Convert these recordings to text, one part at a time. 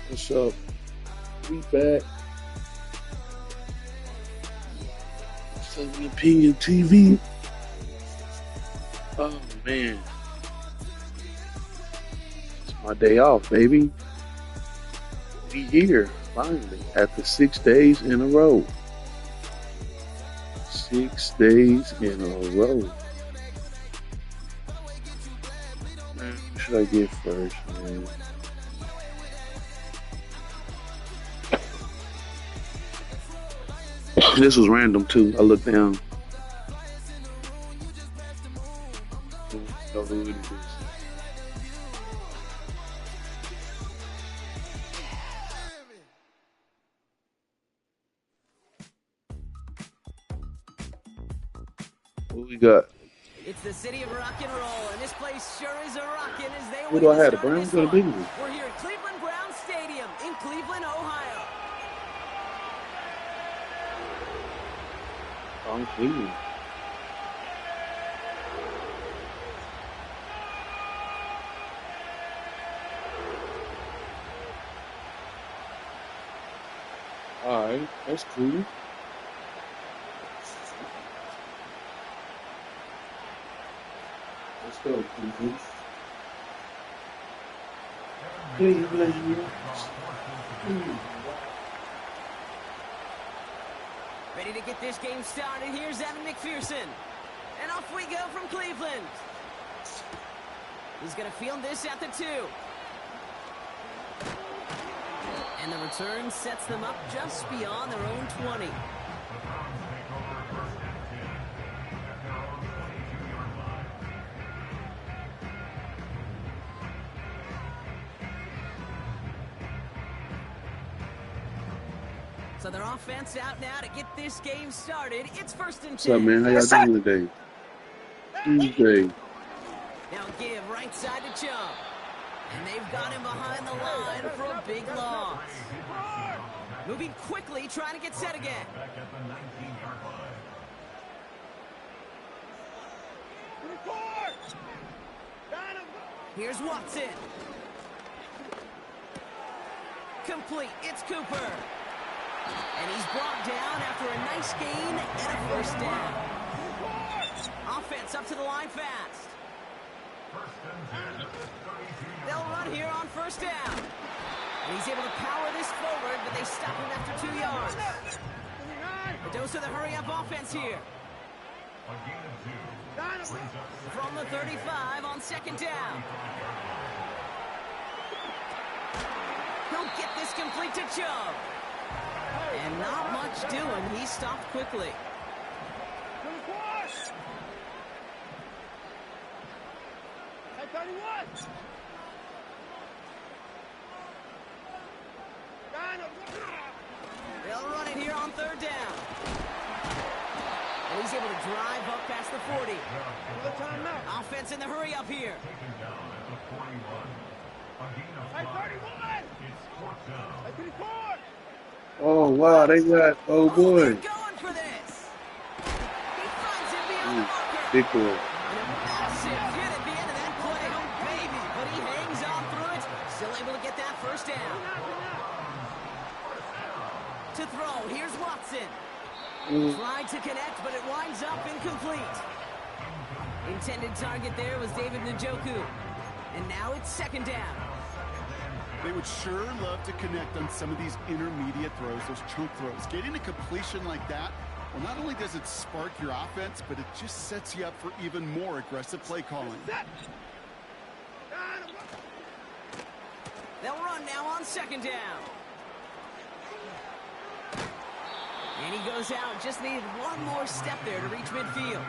What's up? We back. Second Opinion TV. Oh man. It's my day off, baby. We here, finally, after 6 days in a row. 6 days in a row. Man, what should I get first, man? This was random too. I looked down. Know who it is. What we got? It's the city of rock and roll, and this place sure is a rockin' as they What do I have? The Browns or the Bengals? We're here at Cleveland Browns Stadium in Cleveland, Ohio. I'm Cleveland. Alright, that's cool. Let's go, Cleveland. Cleveland. Ready to get this game started. Here's Evan McPherson. And off we go from Cleveland. He's going to field this at the 2. And the return sets them up just beyond their own 20. So their offense out now to get this game started. It's 1st and 10. What's up, man? How y'all doing today? Tuesday. Now give right side to Chubb. And they've got him behind the line for a big loss. Moving quickly, trying to get set again. Here's Watson. Complete. It's Cooper. And he's brought down after a nice gain and a 1st down. Offense up to the line fast. They'll run here on 1st down. And he's able to power this forward, but they stop him after 2 yards. A dose of the hurry-up offense here. From the 35 on 2nd down. He'll get this complete to Chubb. And not much doing. He stopped quickly. They'll run it here on third down. And he's able to drive up past the 40. Offense in the hurry up here. Oh, wow, they got, oh, boy. Going for this. He finds him beyond the marker. Big boy. And a massive hit at the end of that play. Oh, baby. But he hangs on through it. Still able to get that first down. To throw, here's Watson. Tried to connect, but it winds up incomplete. Intended target there was David Njoku. And now it's second down. They would sure love to connect on some of these intermediate throws, those chunk throws. Getting a completion like that, well, not only does it spark your offense, but it just sets you up for even more aggressive play calling. They'll run now on second down. And he goes out, just needed one more step there to reach midfield.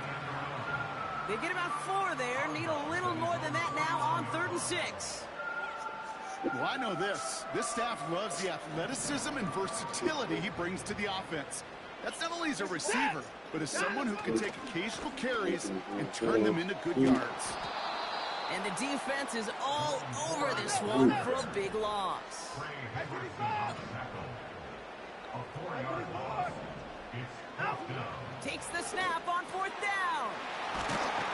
They get about 4 there, need a little more than that now on 3rd and 6. Well, I know this. This staff loves the athleticism and versatility he brings to the offense. That's not only as a receiver, but as someone who can take occasional carries and turn them into good yards. And the defense is all over this one for a big loss. Takes the snap on 4th down.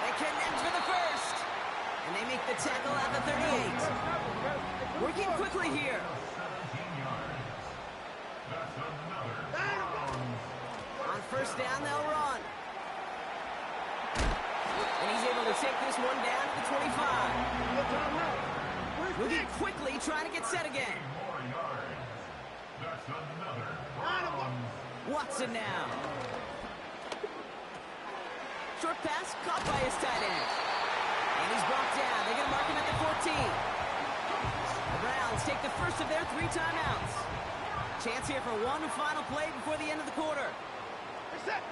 They connect for the first. And they make the tackle at the 38. Working quickly here. On first down, they'll run. And he's able to take this one down to the 25. Moving quickly, trying to get set again. Watson now. Short pass caught by his tight end. And he's brought down. They're going to mark him at the 14. The Browns take the first of their 3 timeouts. Chance here for one final play before the end of the quarter. Set.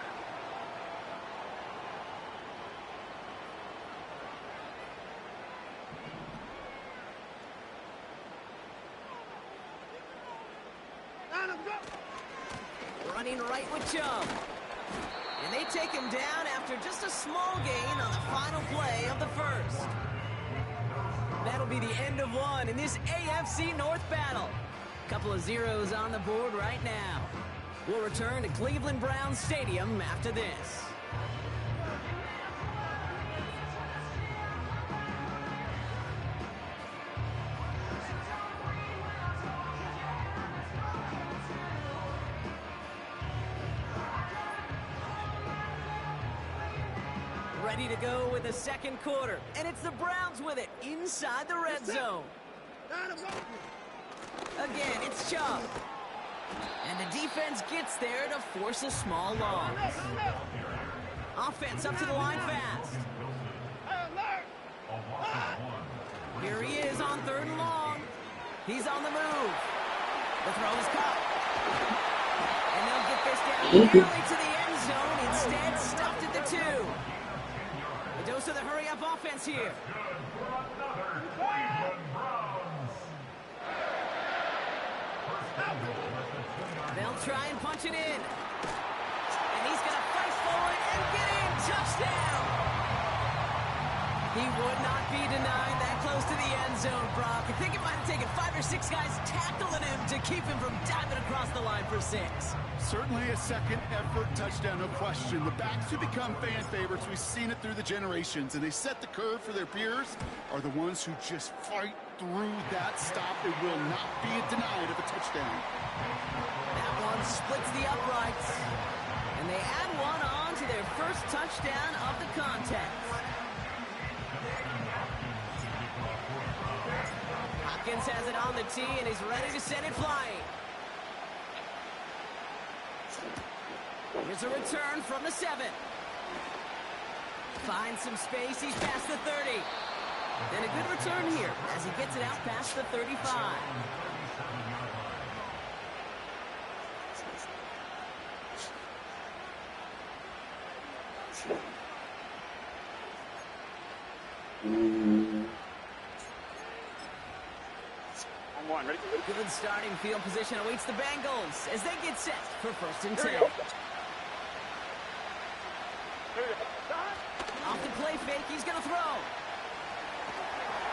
Running right with Chubb. And they take him down after just a small gain on the final play of the first. That'll be the end of one in this AFC North battle. Couple of zeros on the board right now. We'll return to Cleveland Browns Stadium after this. Ready to go with the second quarter, and it's the Browns with it inside the red zone. Again, it's Chubb. And the defense gets there to force a small loss. Offense up to the line fast. Here he is on 3rd and long. He's on the move. The throw is caught. And they'll get this down nearly to the end zone. Instead, stopped at the 2. A dose of the hurry-up offense here. They'll try and punch it in. And he's going to fight forward and get in. Touchdown! He would not be denied that close to the end zone, Brock. I think it might have taken 5 or 6 guys tackling him to keep him from diving across the line for 6. Certainly a second effort touchdown, no question. The backs who become fan favorites, we've seen it through the generations, and they set the curve for their peers, are the ones who just fight through that stop. It will not be denied of a touchdown. That one splits the uprights, and they add one on to their first touchdown of the contest. Hopkins has it on the tee, and he's ready to send it flying. Here's a return from the 7. Finds some space. He's past the 30. And a good return here as he gets it out past the 35. Good starting field position awaits the Bengals as they get set for 1st and 10. Off the play fake, he's going to throw.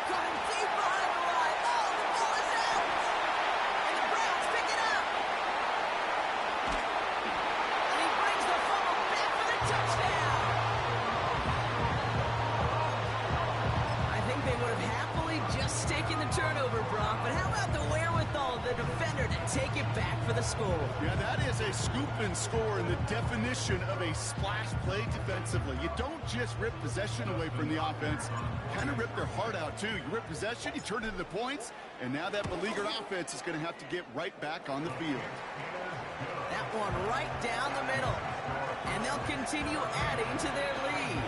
Coming deep behind the line. Oh, the ball is out! And the Browns pick it up. And he brings the ball back for the touchdown. I think they would have happily just taken the turnover, Brock, but how about the wherewithal of the defender to take it back for the score? Yeah, that is a scoop and score in the definition of a splash play defensively. You don't just rip possession away from the offense, you kind of rip their heart out too. You rip possession, you turn it into points, and now that beleaguered offense is going to have to get right back on the field. That one right down the middle, and they'll continue adding to their lead.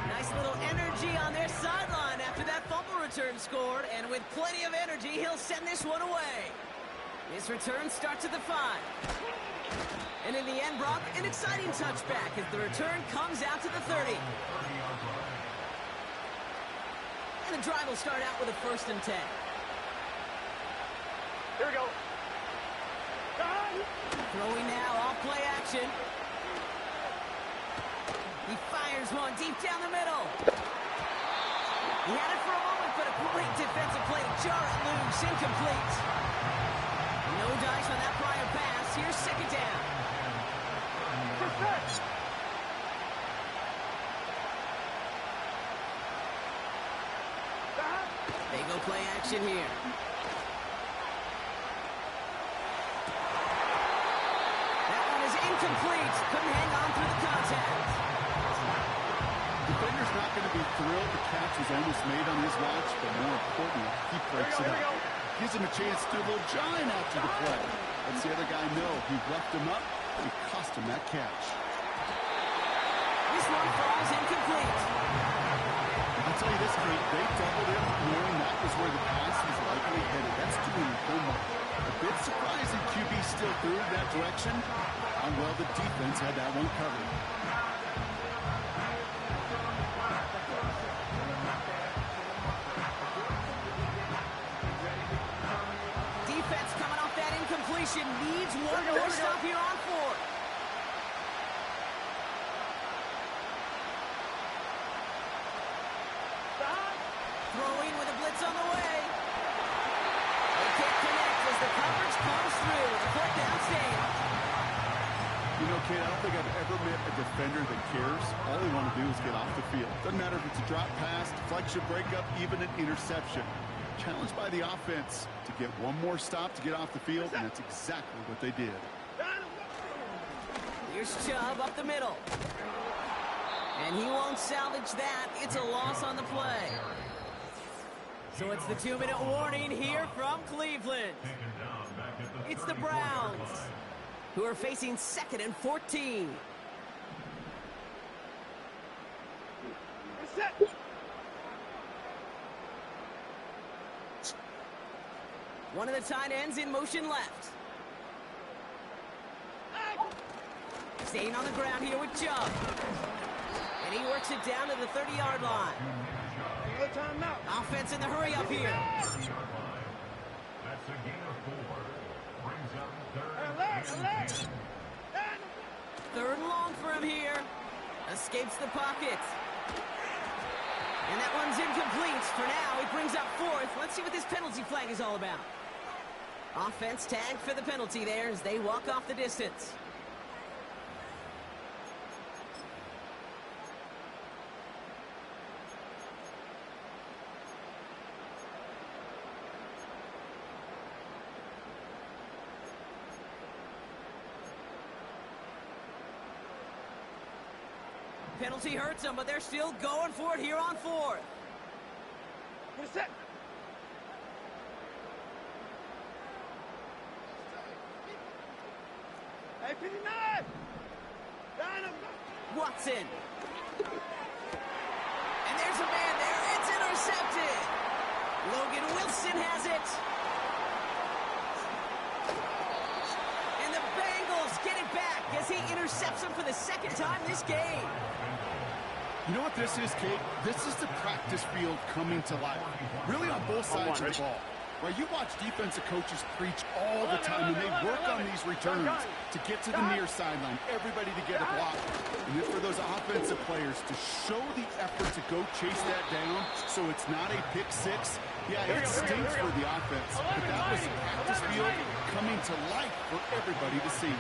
Nice little energy on their sideline after that fumble return scored, and with plenty of energy, he'll send this one away. His return starts at the 5. And in the end, Brock, an exciting touchback as the return comes out to the 30. And the drive will start out with a 1st and 10. Here we go. Throwing now, off play action. He fires one deep down the middle. He had it for a moment, but a great defensive play to jar it loose. Incomplete. No dice on that prior pass. Here's 2nd down. They go play action here. That one is incomplete. Couldn't hang on through the contact. Defender's not going to be thrilled the catch was almost made on his watch, but more importantly, he breaks it up. Gives him a chance to do a little giant after the play. Lets the other guy know he roughed him up, and it cost him that catch. This one falls incomplete. I'll tell you this, Kate, they doubled him knowing that was where the pass was likely headed. That's doing your homework. A bit surprising QB still threw in that direction. How well the defense had that one covered. Defense coming off that incompletion needs one more stop here on 4. Throwing with a blitz on the way. They can't connect as the coverage comes through. The 4th down stand. You know, Kate, I don't think I've ever met a defender that cares. All they want to do is get off the field. Doesn't matter if it's a drop pass, deflection, breakup, even an interception. Challenged by the offense to get one more stop to get off the field, and that's exactly what they did. Here's Chubb up the middle. And he won't salvage that. It's a loss on the play. So it's the 2-minute warning here from Cleveland. It's the Browns, who are facing 2nd and 14. One of the tight ends in motion left. Staying on the ground here with Chubb. And he works it down to the 30-yard line. Offense in the hurry up here. That's a gain of 4. Brings up 3rd and 10. 3rd and long for him here. Escapes the pocket. And that one's incomplete. For now, it brings up 4th. Let's see what this penalty flag is all about. Offense tagged for the penalty there as they walk off the distance. Penalty hurts them, but they're still going for it here on 4th. Watson And there's a man there. It's intercepted. Logan Wilson has it. And the Bengals get it back as he intercepts him for the second time this game. You know what this is, Kate? This is the practice field coming to life. Really on both sides of the ball. Right, you watch defensive coaches preach all the time, and they work on these returns to get to the near sideline, everybody to get a block. And then for those offensive players to show the effort to go chase that down so it's not a pick six, yeah, it stinks for the offense. But that was the practice field coming to life for everybody to see.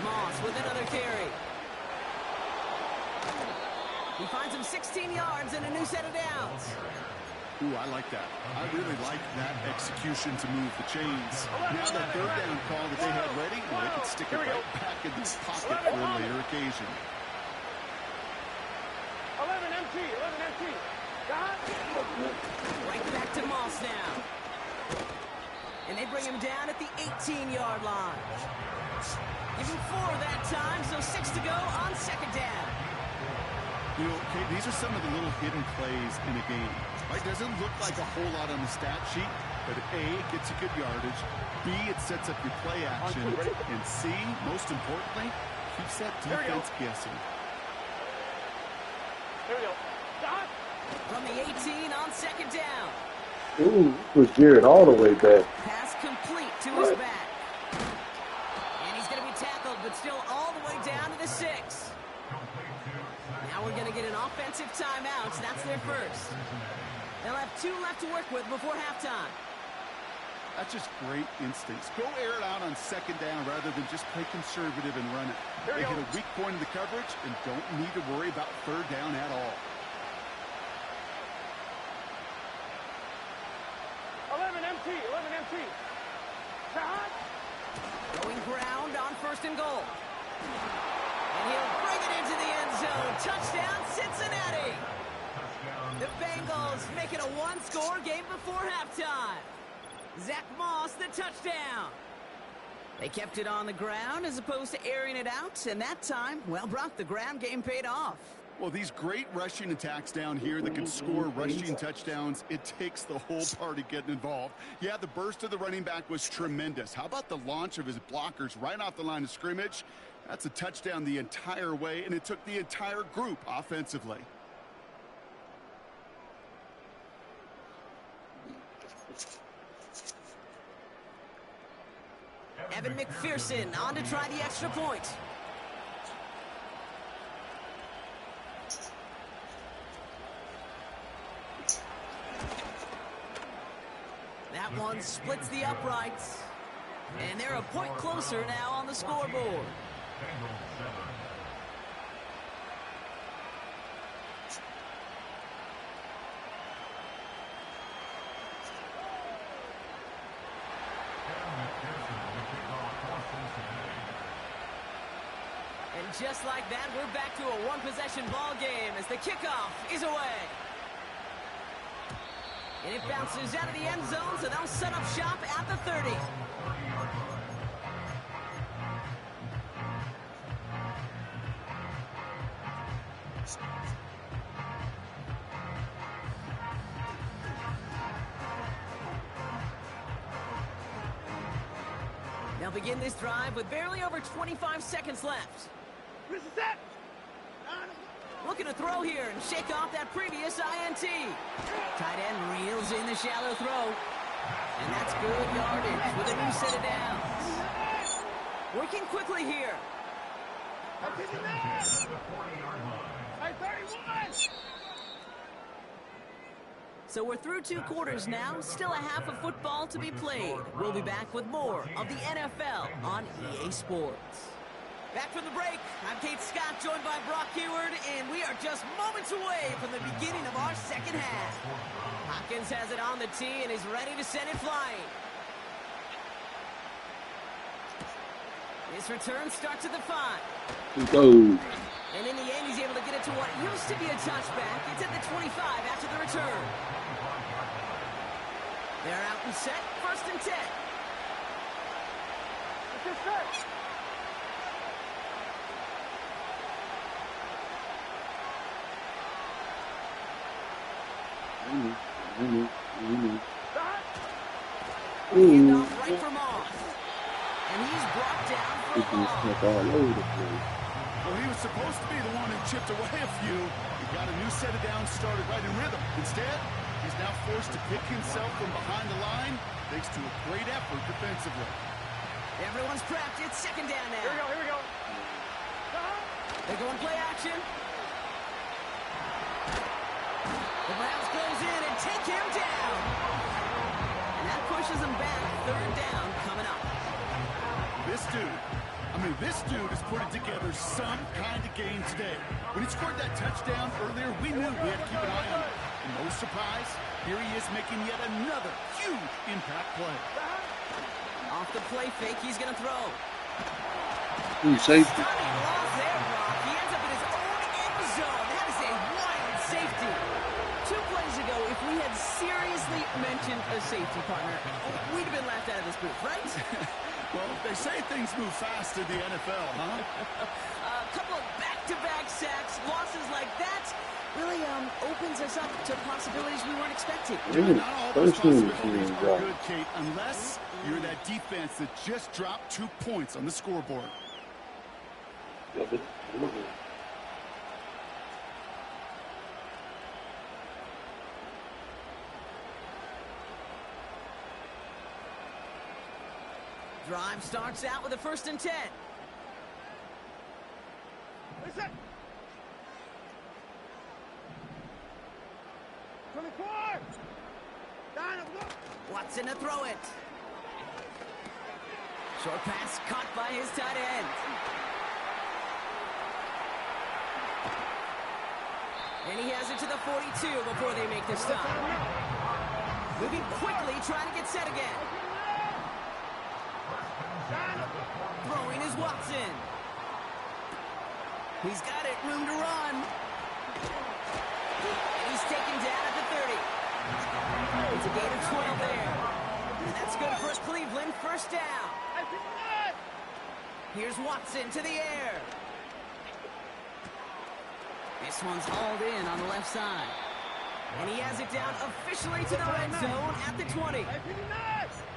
Moss with another carry. He finds him 16 yards and a new set of downs. Ooh, I like that. I really like that execution to move the chains. Now the third down call that they had ready, well, they could stick it right back in this pocket for a later occasion. 11 MT. Right back to Moss now. And they bring him down at the 18-yard line. Give him 4 that time, so 6 to go on second down. You know, okay, these are some of the little hidden plays in a game. Right? Doesn't look like a whole lot on the stat sheet, but A, it gets you good yardage. B, it sets up your play action. And C, most importantly, keeps that defense guessing. Here we go. From the 18 on second down. Ooh, was Jared all the way back. Pass complete to his back. And he's going to be tackled, but still all the way down to the 6. Now we're going to get an offensive timeout. That's their first. They'll have 2 left to work with before halftime. That's just great instincts. Go air it out on second down rather than just play conservative and run it. They hit a weak point in the coverage and don't need to worry about third down at all. 11 MT. Going ground on first and goal. And he'll bring it into the end zone. Touchdown, Cincinnati. The Bengals make it a 1-score game before halftime. Zach Moss, the touchdown. They kept it on the ground as opposed to airing it out. And that time, well, Brock, the ground game paid off. Well, these great rushing attacks down here that can score rushing touchdowns, it takes the whole party getting involved. Yeah, the burst of the running back was tremendous. How about the launch of his blockers right off the line of scrimmage? That's a touchdown the entire way, and it took the entire group offensively. Evan McPherson on to try the extra point. That one splits the uprights. And they're a point closer now on the scoreboard. And just like that, we're back to a one-possession ball game as the kickoff is away. And it bounces out of the end zone, so they'll set up shop at the 30. They'll begin this drive with barely over 25 seconds left. Looking to throw here and shake off that previous INT. Tight end reels in the shallow throw. And that's good yardage with a new set of downs. Working quickly here. So we're through 2 quarters now. Still a half of football to be played. We'll be back with more of the NFL on EA Sports. Back from the break, I'm Kate Scott, joined by Brock Heward, and we are just moments away from the beginning of our second half. Hopkins has it on the tee and is ready to send it flying. His return starts at the 5. Go. And in the end, he's able to get it to what used to be a touchback. It's at the 25 after the return. They're out and set, 1st and 10. Handoff right for Moss. And he's brought down for a loss. all over the place. Well, he was supposed to be the one who chipped away a few. He got a new set of downs started right in rhythm. Instead, he's now forced to pick himself from behind the line thanks to a great effort defensively. Everyone's prepped. It's second down now. Here we go. They go and play action. The Browns close in and take him down. And that pushes him back. Third down coming up. This dude is putting together some kind of game today. When he scored that touchdown earlier, we knew we had to keep an eye on him. And no surprise, here he is making yet another huge impact play. Off the play fake, he's going to throw. Safety. Stunning loss there, Brock. He ends up in his own end zone. That is a wild safety. 2 plays ago, if we had seriously mentioned a safety partner, we'd have been laughed out of this booth, right? Well, they say things move fast in the NFL, huh? A couple of back-to-back sacks, losses like that, really opens us up to possibilities we weren't expecting. Not all those First team possibilities is are good, Kate, unless you're that defense that just dropped 2 points on the scoreboard. Drive starts out with a 1st and 10. Listen. 24. Watson to throw it. Short pass caught by his tight end. And he has it to the 42 before they make the stop. Moving quickly, trying to get set again. Throwing is Watson. He's got it, room to run. And he's taken down at the 30. It's a gain of 12 there. And that's good for Cleveland, 1st down. Here's Watson to the air. This one's hauled in on the left side. And he has it down officially to the red zone at the 20.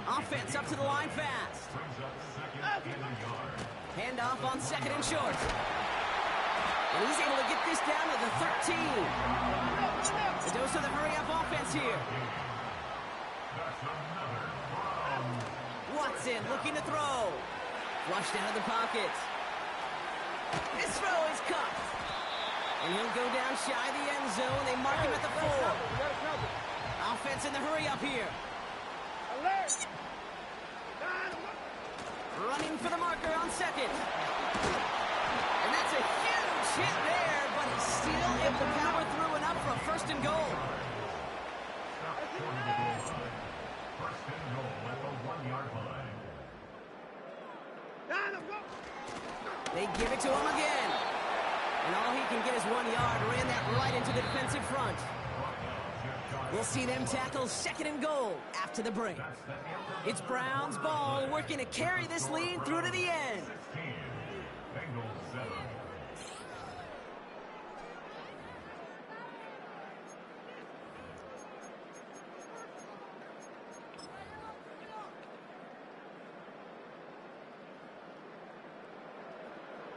Offense up to the line fast. Handoff on 2nd and short. And he's able to get this down to the 13. A dose of the hurry-up offense here. Watson looking to throw. Flushed out of the pocket. This throw is cut. And he'll go down shy of the end zone. They mark him at the 4. Offense in the hurry-up here. Running for the marker on 2nd. And that's a huge hit there, but he's still able to power through enough for a 1st and goal. First and goal at the 1-yard line. They give it to him again. And all he can get is 1 yard. Ran that right into the defensive front. We'll see them tackle 2nd and goal after the break. It's Browns ball, working to carry this lead through to the end. Bengals 7.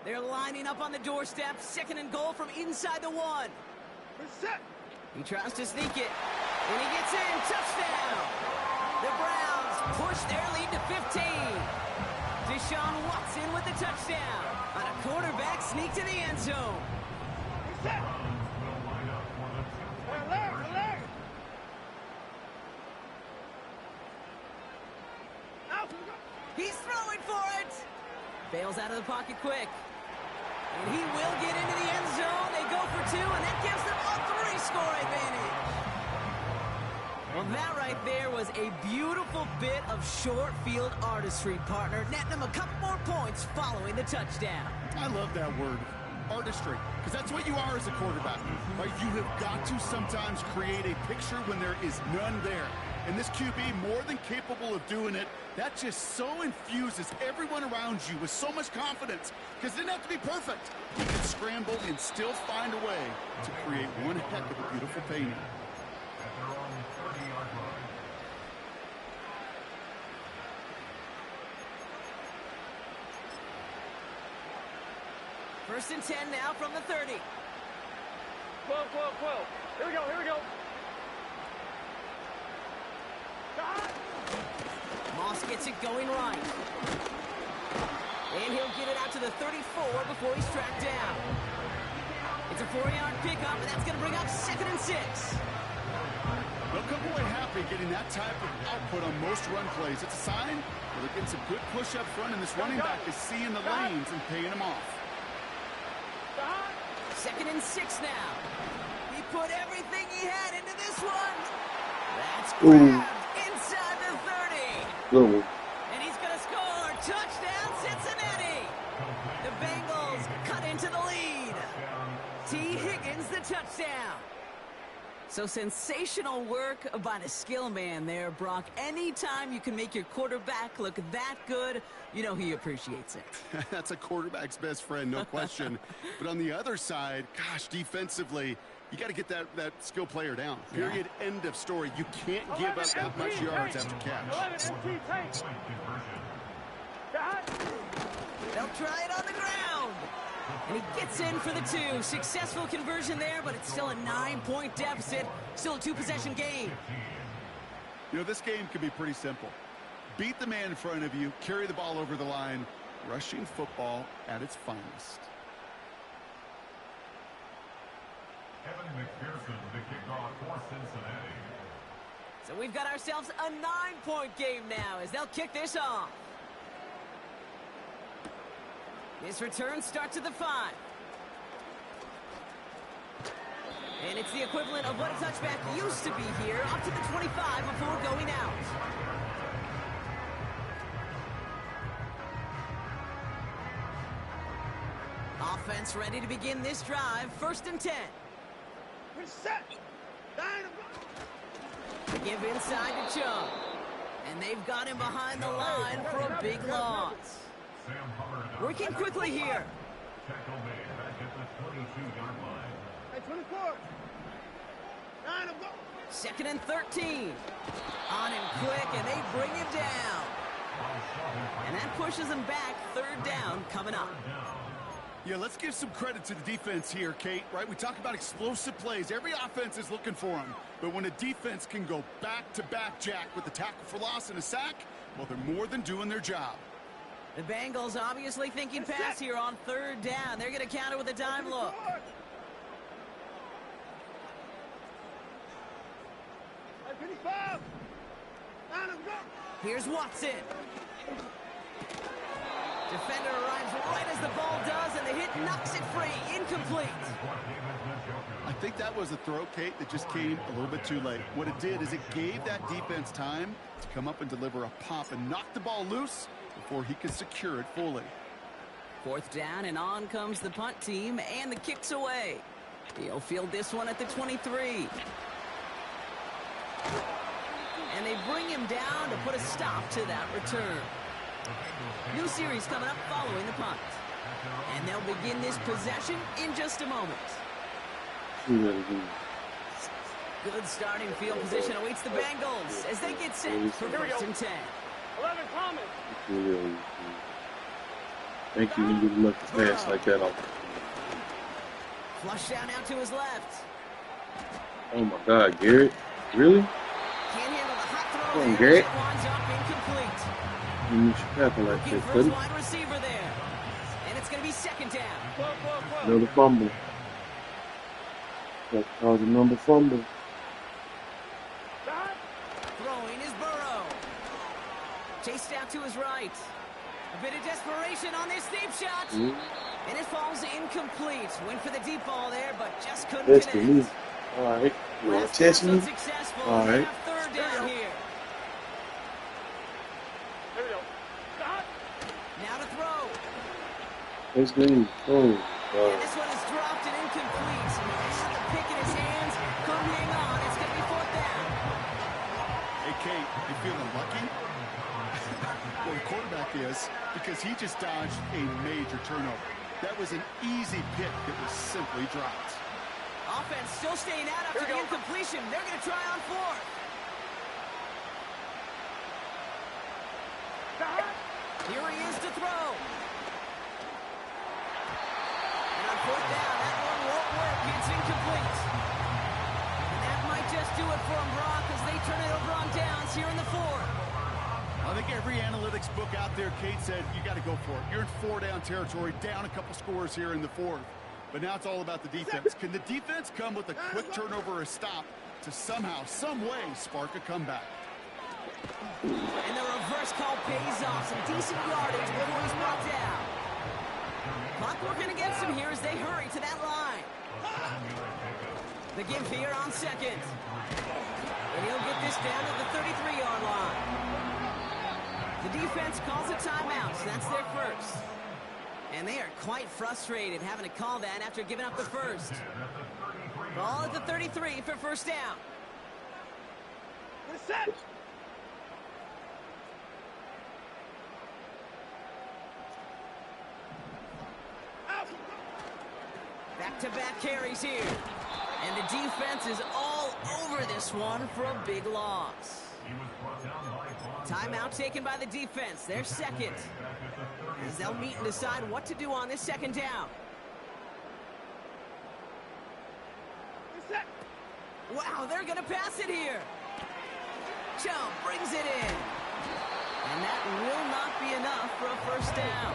They're lining up on the doorstep. 2nd and goal from inside the 1. He tries to sneak it. And he gets in. Touchdown. The Browns push their lead to 15. Deshaun Watson with the touchdown. On a quarterback sneak to the end zone. He's throwing for it. Bails out of the pocket quick. And he will get into the end zone. They go for 2, and that gives them a 3-score advantage. Well, that right there was a beautiful bit of short field artistry, partner. Netting them a couple more points following the touchdown. I love that word, artistry, because that's what you are as a quarterback, right? You have got to sometimes create a picture when there is none there. And this QB, more than capable of doing it, that just so infuses everyone around you with so much confidence, because it didn't have to be perfect. He could scramble and still find a way to create one heck of a beautiful painting. First and 10 now from the 30. 12, 12, 12. Here we go, here we go. Moss gets it going right. And he'll get it out to the 34 before he's tracked down. It's a 4-yard pickup, and that's going to bring up 2nd and 6. They'll come away happy getting that type of output on most run plays. It's a sign where they're getting some good push up front, and this running back is seeing the lanes and paying them off. 2nd and 6 now. He put everything he had into this one. That's grabbed inside the 30. Good one. And he's going to score. Touchdown, Cincinnati. The Bengals cut into the lead. T. Higgins, the touchdown. So sensational work by the skill man there, Brock. Anytime you can make your quarterback look that good, you know he appreciates it. That's a quarterback's best friend, no question. But on the other side, gosh, defensively, you got to get that skill player down. Period. Yeah. End of story. You can't give up that much yards after catch. 11 MT tank. They'll try it on the ground. And he gets in for the 2. Successful conversion there, but it's still a 9-point deficit. Still a 2-possession game. You know, this game can be pretty simple. Beat the man in front of you, carry the ball over the line, rushing football at its finest. Evan McPherson, the kickoff for Cincinnati. So we've got ourselves a 9-point game now as they'll kick this off. This return starts at the 5. And it's the equivalent of what a touchback used to be here, up to the 25 before going out. Offense ready to begin this drive. 1st and 10. Reset. Give inside to Chubb. And they've got him behind the line for a big loss. Sam Hubbard. Working quickly here. Tackle made back at the 22-yard line. Hey, 24. 9 of go. 2nd and 13. On him quick, and they bring him down. And that pushes him back. 3rd down coming up. Yeah, let's give some credit to the defense here, Kate, right? We talk about explosive plays. Every offense is looking for them. But when a defense can go back-to-back, Jack, with a tackle for loss and a sack, well, they're more than doing their job. The Bengals obviously thinking pass here on 3rd down. They're going to counter with a dime look. Hey, 25. 9 of go. Here's Watson. Defender arrives right as the ball does, and the hit knocks it free. Incomplete. I think that was a throw, Kate, that just came a little bit too late. What it did is it gave that defense time to come up and deliver a pop and knock the ball loose before he could secure it fully. 4th down, and on comes the punt team, and the kick's away. He'll field this one at the 23. And they bring him down to put a stop to that return. New series coming up following the punt. And they'll begin this possession in just a moment. Good starting field position awaits the Bengals as they get set for 1st and 10. 11 Thomas. Thank you when you look to pass like that off. Flush down out to his left. Oh my God, Garrett. Really? Can't handle the hot throw Come on, there. Garrett. It winds up incomplete. You should tackle like Looking that, for his buddy. wide receiver there. And it's going to be 2nd down. 12, 12, 12. Another fumble. That caused another fumble. Throwing is Burrow. Chased out to his right. A bit of desperation on this deep shot. And it falls incomplete. Went for the deep ball there, but just couldn't Testing me. connect. All right. You want Last to test pass me? unsuccessful. All They right. have 3rd down here. Here we go. Now to throw. Test me. Oh, And God. this one is dropped and incomplete. And the pick in his hands. Couldn't hang on. It's going to be 4th down. Hey, Kate, you feeling lucky? Well, the quarterback is, because he just dodged a major turnover. That was an easy pick that was simply dropped. Offense still staying out after the incompletion. They're going to try on 4th. Here he is to throw. fourth down. That one won't work. It's incomplete. And that might just do it for them, Brock, as they turn it over on downs here in the fourth. I think every analytics book out there, Kate, said you got to go for it. You're in four-down territory, down a couple scores here in the fourth. But now it's all about the defense. Can the defense come with a quick turnover or a stop to somehow, some way, spark a comeback? And the reverse call pays off. Some decent yardage with what he's brought down. Clock working against him here as they hurry to that line. The give here on second. And he'll get this down to the 33-yard line. The defense calls a timeout, so that's their first. And they are quite frustrated having to call that after giving up the first. Ball at the 33 for first down. Set. Back-to-back carries here. And the defense is all over this one for a big loss. Timeout taken by the defense. Their second. As they'll meet and decide what to do on this second down. Wow, they're going to pass it here. Chum brings it in. And that will not be enough for a first down.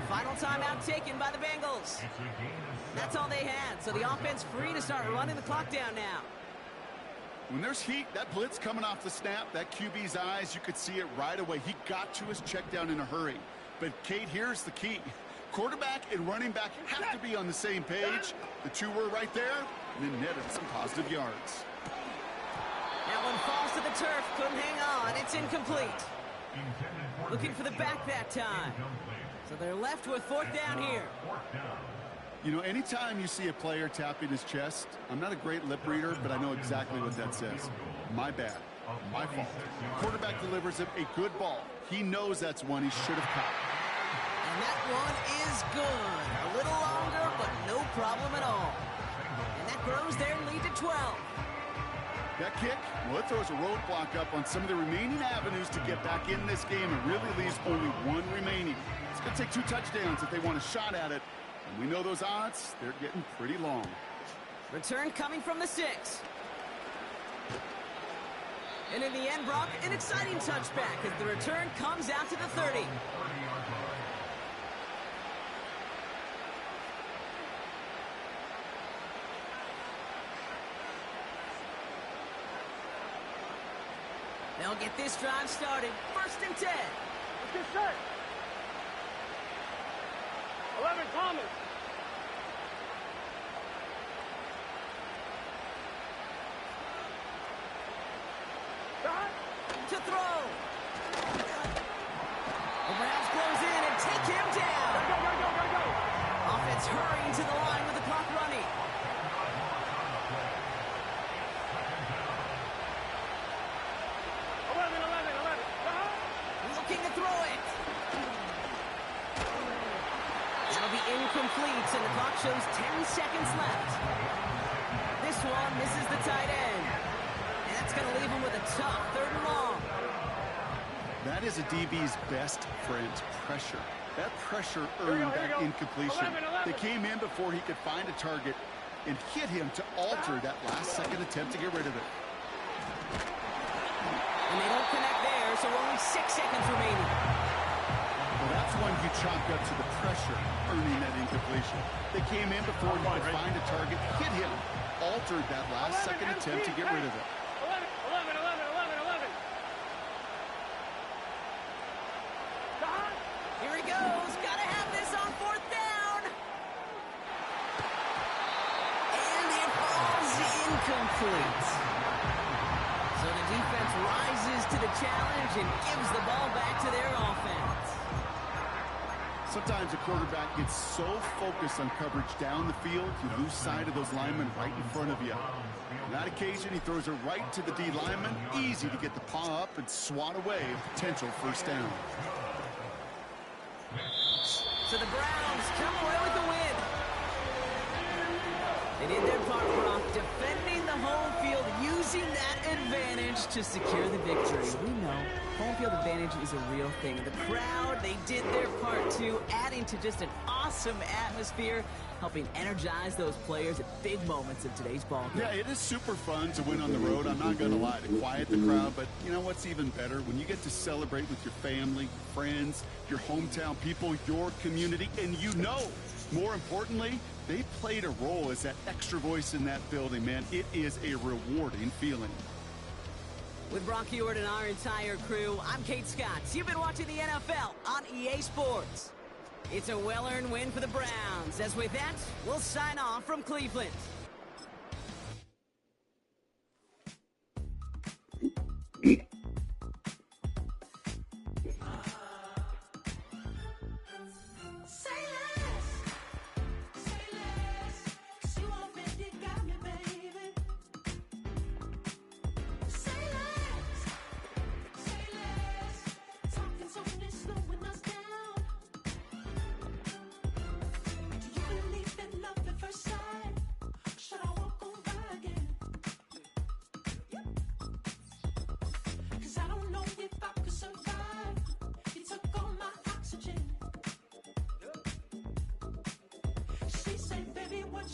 Final timeout taken by the Bengals. That's all they had, so the offense free to start running the clock down now. When there's heat, that blitz coming off the snap, that QB's eyes, you could see it right away. He got to his check down in a hurry. But, Kate, here's the key. Quarterback and running back have to be on the same page. The two were right there, and then netted some positive yards. That one falls to the turf. Couldn't hang on. It's incomplete. Looking for the back that time. So they're left with fourth down here. You know, anytime you see a player tapping his chest, I'm not a great lip reader, but I know exactly what that says. My bad. My fault. Quarterback delivers him a good ball. He knows that's one he should have caught. And that one is good. A little longer, but no problem at all. And that grows their lead to 12. That kick, well, it throws a roadblock up on some of the remaining avenues to get back in this game and really leaves only one remaining. It's going to take 2 touchdowns if they want a shot at it. And we know those odds, they're getting pretty long. Return coming from the 6. And in the end, Brock, an exciting touchback as the return comes out to the 30. They'll get this drive started. 1st and 10. Let's get set. 11, Thomas. To throw. The Browns close in and take him down. Go. Offense hurrying to the line with the clock running. Looking to throw it. That'll be incomplete, and the clock shows 10 seconds left. This one misses the tight end. And that's going to leave him with a tough 3rd and long. That is a DB's best friend, pressure. That pressure earned that incompletion. 11. They came in before he could find a target and hit him to alter that last-second attempt to get rid of it. And they don't connect there, so only 6 seconds remaining. Well, that's one you chalk up to the pressure earning that incompletion. They came in before he could find a target, hit him, altered that last-second attempt to get rid of it. 11. Here he goes. Gotta have this on 4th down. And it falls incomplete. So the defense rises to the challenge and gives the ball back to their offense. Sometimes a quarterback gets so focused on coverage down the field, you lose sight of those linemen right in front of you. On that occasion, he throws it right to the D lineman. Easy to get the paw up and swat away a potential first down. So the Browns come away with the win. They did their part, Brock, defending the home field, using that advantage managed to secure the victory. We know home field advantage is a real thing. And the crowd, they did their part too, adding to just an awesome atmosphere, helping energize those players at big moments of today's ball game. Yeah, it is super fun to win on the road. I'm not going to lie, to quiet the crowd. But you know what's even better? When you get to celebrate with your family, friends, your hometown people, your community, and you know, more importantly, they played a role as that extra voice in that building, man. It is a rewarding feeling. With Brock Ewart and our entire crew, I'm Kate Scott. You've been watching the NFL on EA Sports. It's a well-earned win for the Browns. As with that, we'll sign off from Cleveland.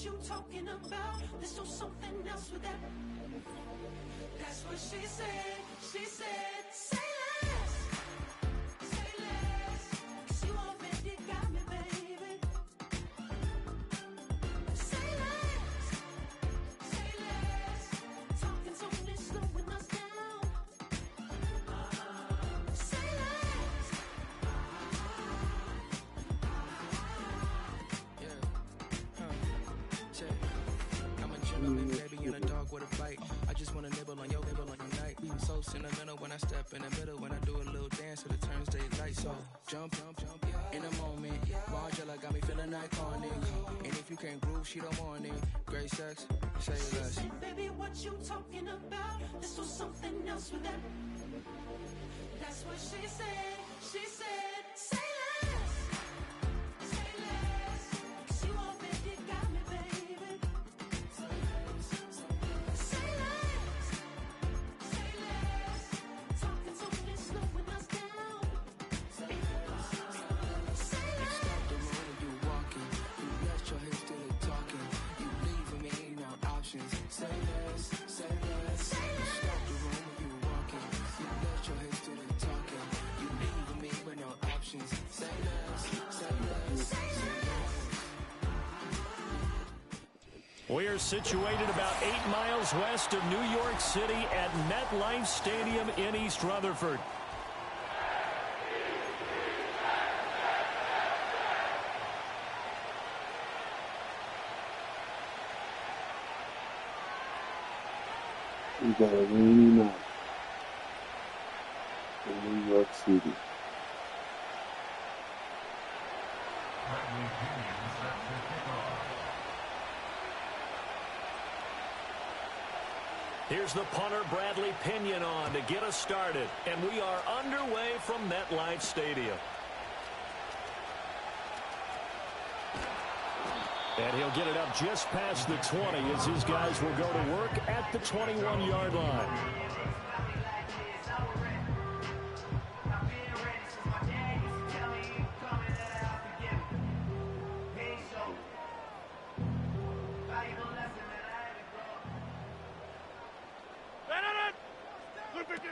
You talking about? Let's do something else with that. That's what she said. She said, say less. Say less. 'Cause you already got me, baby. Say less. Say less. Talking's only slowing us down. Say less. I'm a gentleman, baby, and a dog with a bite. I just wanna nibble on your nibble like a night. I'm so sentimental when I step in the middle. When I do a little dance to the turns daylight. So jump, in a moment. Margella got me feeling iconic. And if you can't groove, she don't want it. Great sex, say less. Say, baby, what you talking about? Let's do something else with that. That's what she said. She said, say less. Say less. 'Cause you already got me, baby. Say less. Say less. Talking's only slowing us down. Say less. Say less. Stop the room when you walking. You let your hips do the talking. You leaving me no options. Say less, say less. Stop the room when you walking. You let your hips do the talking. You leaving me with no options. Say less, say less, say less. We're situated about 8 miles west of New York City at MetLife Stadium in East Rutherford. We got a rainy night in New York City. Bradley Pinion set to kick off. Here's the punter, Bradley Pinion, on to get us started. And we are underway from MetLife Stadium. And he'll get it up just past the 20 as his guys will go to work at the 21-yard line.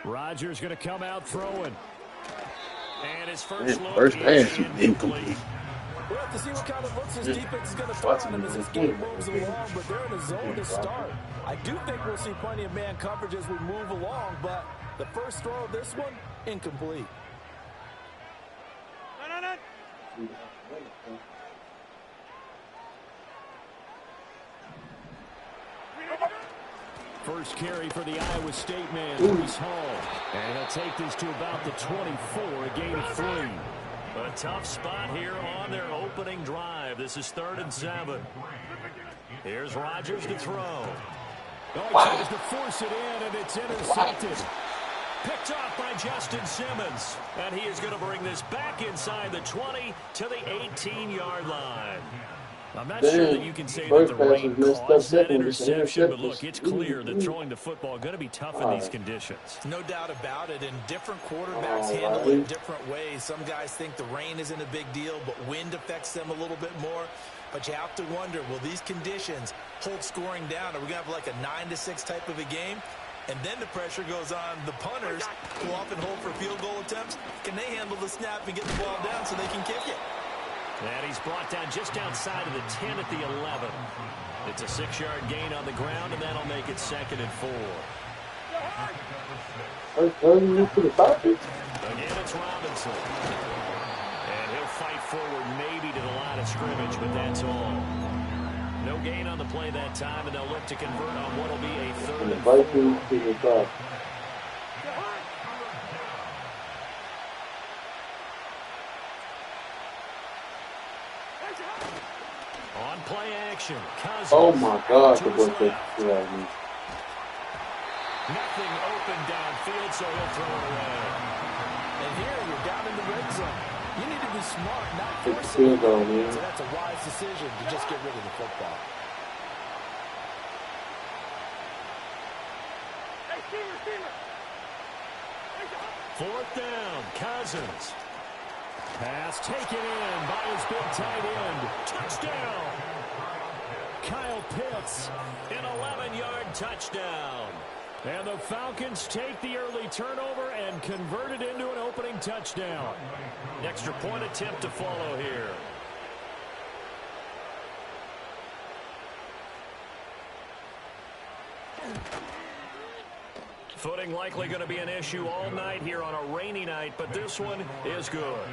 Rodgers going to come out throwing. And his first look First is pass, incomplete. incomplete. We'll have to see what kind of looks his defense is going to throw at him as this game moves along, but they're in a zone to start. I do think we'll see plenty of man coverage as we move along, but the first throw of this one, incomplete. First carry for the Iowa State man, Breece Hall. And he'll take this to about the 24, a gain of 3. A tough spot here on their opening drive. This is 3rd and 7. Here's Rodgers to throw. Oh, he tries to force it in, and it's intercepted. Picked off by Justin Simmons. And he is going to bring this back inside the 20 to the 18-yard line. I'm not sure that you can say that the rain caused that interception, but look, it's clear that throwing the football is going to be tough in these conditions. No doubt about it, and different quarterbacks handle it in different ways. Some guys think the rain isn't a big deal, but wind affects them a little bit more. But you have to wonder, will these conditions hold scoring down? Are we going to have like a 9-6 type of a game? And then the pressure goes on the punters who often hold for field goal attempts. Can they handle the snap and get the ball down so they can kick it? And he's brought down just outside of the 10 at the 11. It's a 6-yard gain on the ground, and that'll make it 2nd and 4. Again, it's Robinson. And he'll fight forward maybe to the line of scrimmage, but that's all. No gain on the play that time, and they'll look to convert on what will be a 3rd and 4. On play action, Cousins. Oh my God, the boy takes it out of me. Nothing open downfield, so he'll throw it away. And here you're down in the red zone. You need to be smart, not It's force field it. goal, man. So that's a wise decision to just get rid of the football. Fourth down, Cousins. Pass taken in by his big tight end. Touchdown. Kyle Pitts, an 11-yard touchdown. And the Falcons take the early turnover and convert it into an opening touchdown. Extra point attempt to follow here. Footing likely going to be an issue all night here on a rainy night, but this one is good.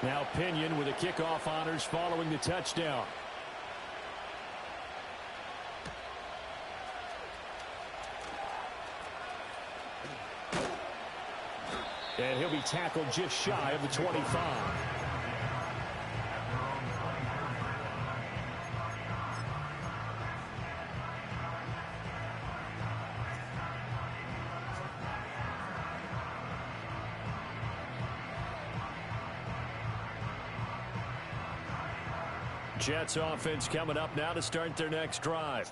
Now Pinion with the kickoff honors following the touchdown. And he'll be tackled just shy of the 25. Jets offense coming up now to start their next drive.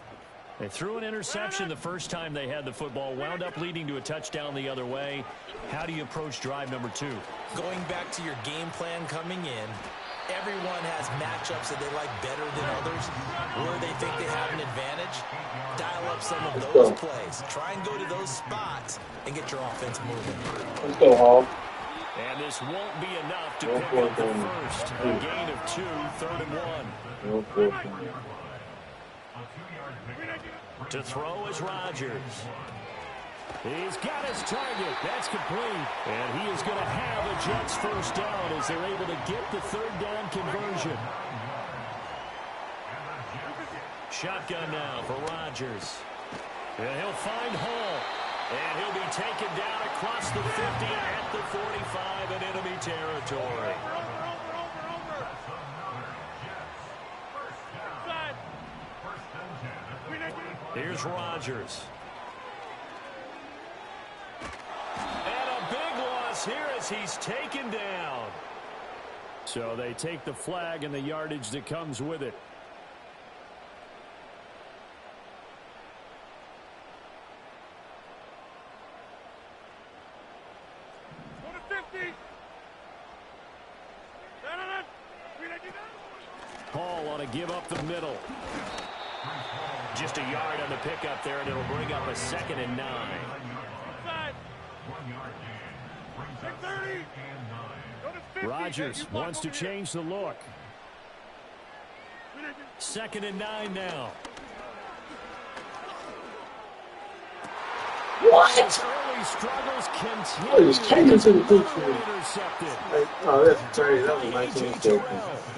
They threw an interception the first time they had the football, wound up leading to a touchdown the other way. How do you approach drive number 2? Going back to your game plan coming in, everyone has matchups that they like better than others, where they think they have an advantage. Dial up some of those plays. Try and go to those spots and get your offense moving. Let's go, Hall. And this won't be enough to pick up the first. A gain of 2, 3rd and 1. To throw is Rodgers. He's got his target. That's complete. And he is going to have a Jets first down as they're able to get the 3rd down conversion. Shotgun now for Rodgers. And he'll find Hall. And he'll be taken down across the 50 at the 45 in enemy territory. Here's Rodgers. And a big loss here as he's taken down. So they take the flag and the yardage that comes with it. Hall on a give up the middle. Just a yard on the pickup there, and it'll bring up a 2nd and 9. Rodgers wants to change the look. 2nd and 9 now. What? Early struggles continue. He's taking to the picture. Intercepted. Oh, that's crazy. That was a nice mistake.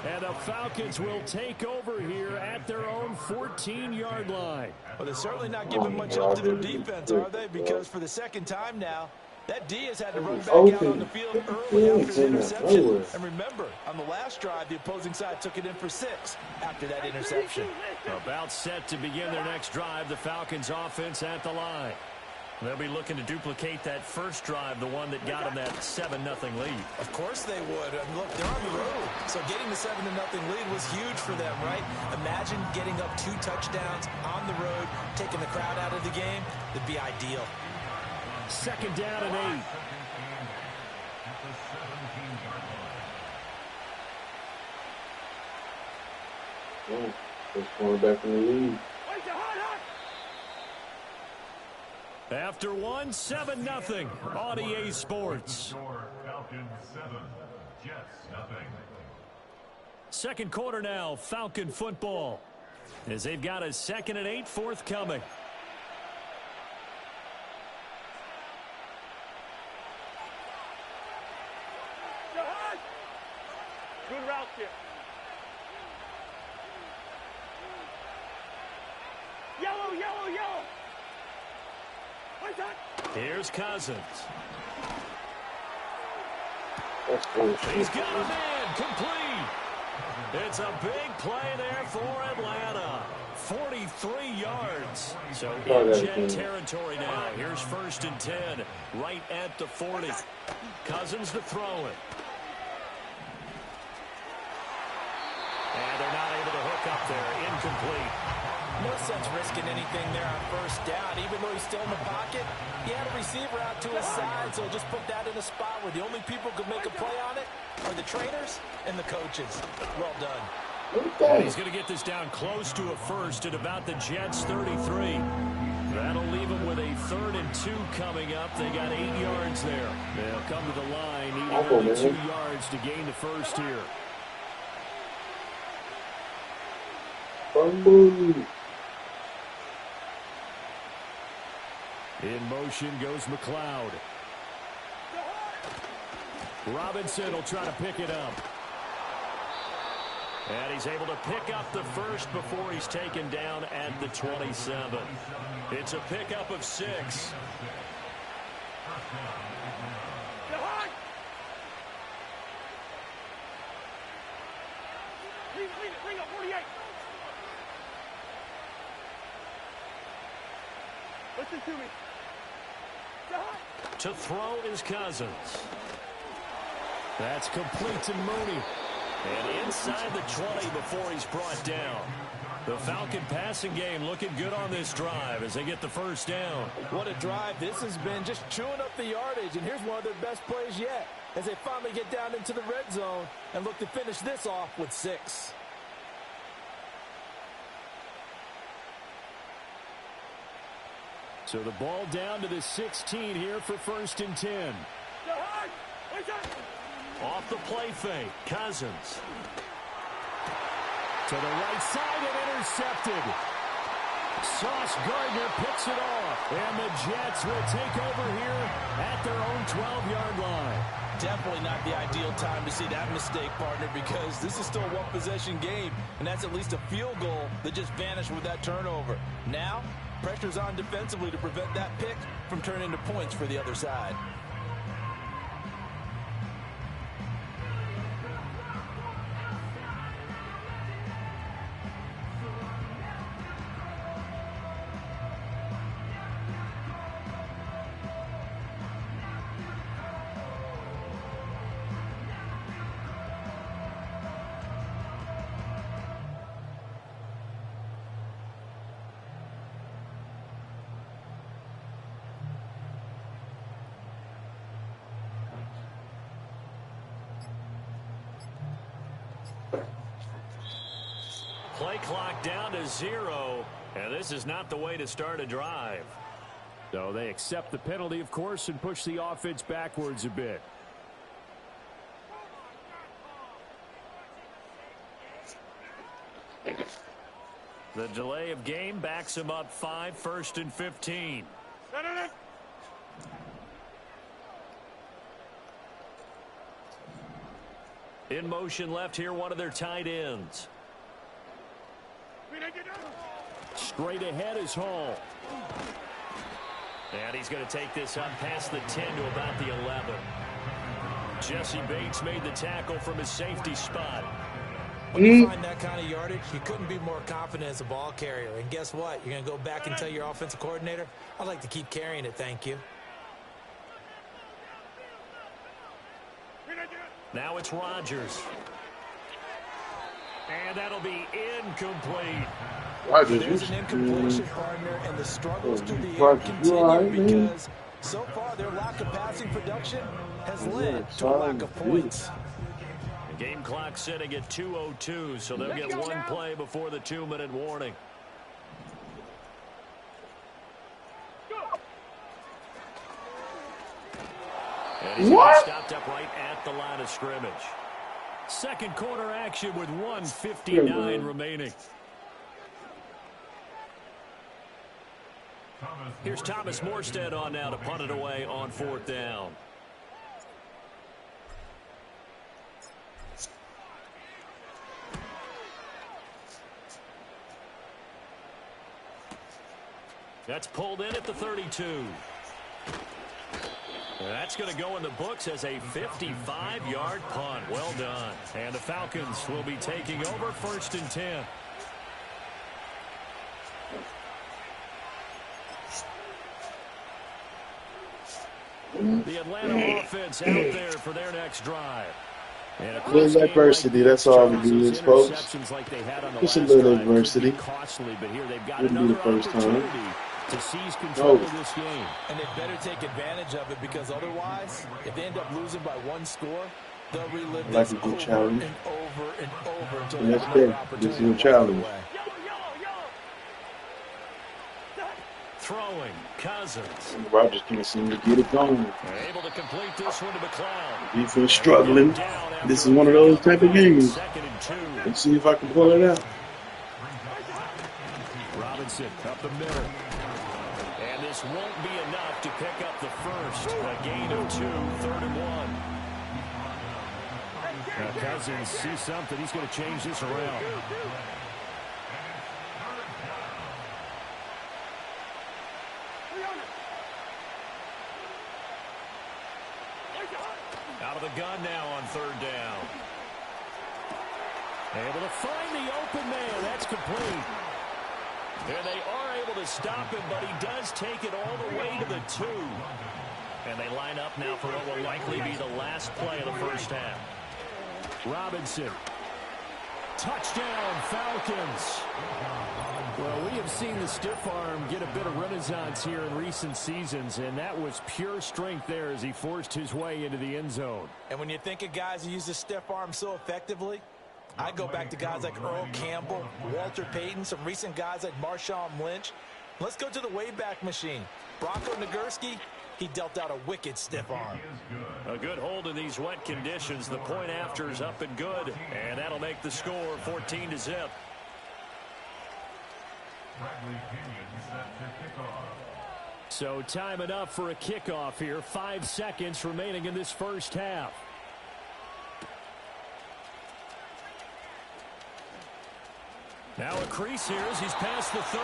And the Falcons will take over here at their own 14-yard line. Well, they're certainly not giving much up to their defense, are they? Because for the second time now, That D has had to run back out on the field early after the interception. And remember, on the last drive, the opposing side took it in for 6 after that interception. About set to begin their next drive, the Falcons offense at the line. They'll be looking to duplicate that first drive, the one that got them that 7-0 lead. Of course they would. Look, they're on the road. So getting the 7-0 lead was huge for them, right? Imagine getting up 2 touchdowns on the road, taking the crowd out of the game. That'd be ideal. 2nd down and 8. Oh, first quarterback in the league. After 1, 7-0 on EA Sports. Falcons 7, Jets nothing. Second quarter now, Falcon football, as they've got a 2nd and 8 forthcoming. Good route here. Yellow, yellow, yellow. Here's Cousins. That's bullshit. He's got a man complete. It's a big play there for Atlanta. 43 yards. So in Jet territory now. Here's 1st and 10, right at the 40. Cousins to throw it. And they're not able to hook up there. Incomplete. No sense risking anything there on 1st down. Even though he's still in the pocket, he had a receiver out to his side, so just put that in a spot where the only people who could make a play on it are the trainers and the coaches. Well done. And he's going to get this down close to a first at about the Jets' 33. That'll leave them with a 3rd and 2 coming up. They got 8 yards there. They'll come to the line, needing only 2 yards to gain the first here. In motion goes McLeod. Robinson will try to pick it up. And he's able to pick up the first before he's taken down at the 27. It's a pickup of 6. Bring up 48. Listen to me. To throw is Cousins. That's complete to Mooney. And inside the 20 before he's brought down. The Falcon passing game looking good on this drive as they get the first down. What a drive this has been, just chewing up the yardage. And here's one of their best plays yet as they finally get down into the red zone and look to finish this off with 6. So the ball down to the 16 here for 1st and 10. Off the play fake, Cousins. To the right side and intercepted. Sauce Gardner picks it off. And the Jets will take over here at their own 12-yard line. Definitely not the ideal time to see that mistake, partner, because this is still a one-possession game, and that's at least a field goal that just vanished with that turnover. Now, pressure's on defensively to prevent that pick from turning into points for the other side. Play clock down to 0, and this is not the way to start a drive. So they accept the penalty, of course, and push the offense backwards a bit. The delay of game backs him up 5, 1st and 15. In motion left here, one of their tight ends. Straight ahead is Hall. And he's going to take this up past the 10 to about the 11. Jesse Bates made the tackle from his safety spot. When you find that kind of yardage, you couldn't be more confident as a ball carrier. And guess what? You're going to go back and tell your offensive coordinator, I'd like to keep carrying it, thank you. Now it's Rodgers. And that'll be incomplete. There's an incompletion, partner, and the struggles through the air continue because so far their lack of passing production has led to a lack of points. The game clock sitting at 2:02, so they'll get one play before the 2-minute warning. And he's stopped up right at the line of scrimmage. Second quarter action with 1:59 remaining. Here's Thomas Morstead on now to punt it away on 4th down. That's pulled in at the 32. That's going to go in the books as a 55-yard punt. Well done. And the Falcons will be taking over 1st and 10. The Atlanta offense out there for their next drive. A little adversity, that's all we do, folks. Just a little adversity. Wouldn't be the first time. To seize control of this game. And they better take advantage of it because otherwise, if they end up losing by 1 score, they'll relive this over and over and over until they have another opportunity. This is a challenge. Throwing, Cousins. Rodgers can't seem to get it going. Able to complete this one to McLeod. Defense struggling. This is one of those type of games. Let's see if I can pull it out. Robinson up the middle. And this won't be enough to pick up the first. A gain of 2, 3rd and 1. Now Cousins sees something. He's going to change this around. Out of the gun now on 3rd down. Able to find the open man. That's complete. And they are able to stop him, but he does take it all the way to the 2. And they line up now for what will likely be the last play of the first half. Robinson. Touchdown, Falcons. Well, we have seen the stiff arm get a bit of renaissance here in recent seasons, and that was pure strength there as he forced his way into the end zone. And when you think of guys who use the stiff arm so effectively, I go back to guys like Earl Campbell, Walter Payton, some recent guys like Marshawn Lynch. Let's go to the Wayback Machine. Bronco Nagurski, he dealt out a wicked stiff arm. A good hold in these wet conditions. The point after is up and good, and that'll make the score 14-0. So time enough for a kickoff here. 5 seconds remaining in this first half. Now a crease here as he's past the 30.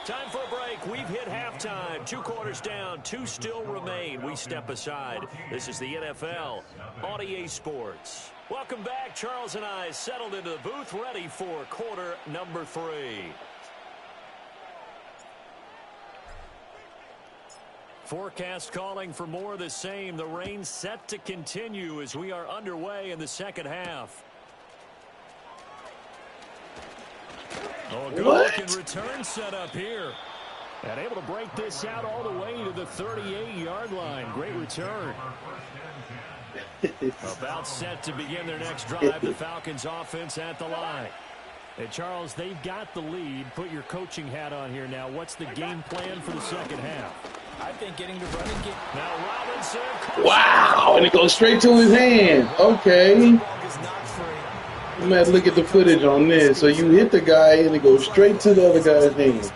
Time for a break. We've hit halftime. 2 quarters down. 2 still remain. We step aside. This is the NFL on EA Sports. Welcome back. Charles and I settled into the booth ready for quarter number 3. Forecast calling for more of the same. The rain set to continue as we are underway in the second half. Oh, a good-looking return set up here. And able to break this out all the way to the 38-yard line. Great return. About set to begin their next drive. The Falcons offense at the line. Hey, Charles, they've got the lead. Put your coaching hat on here now. What's the game plan for the second half? I think getting the running game. Now Robinson. Wow, and it goes straight to his hand. Okay. I'm going to look at the footage on this. So you hit the guy, and it goes straight to the other guy's hand.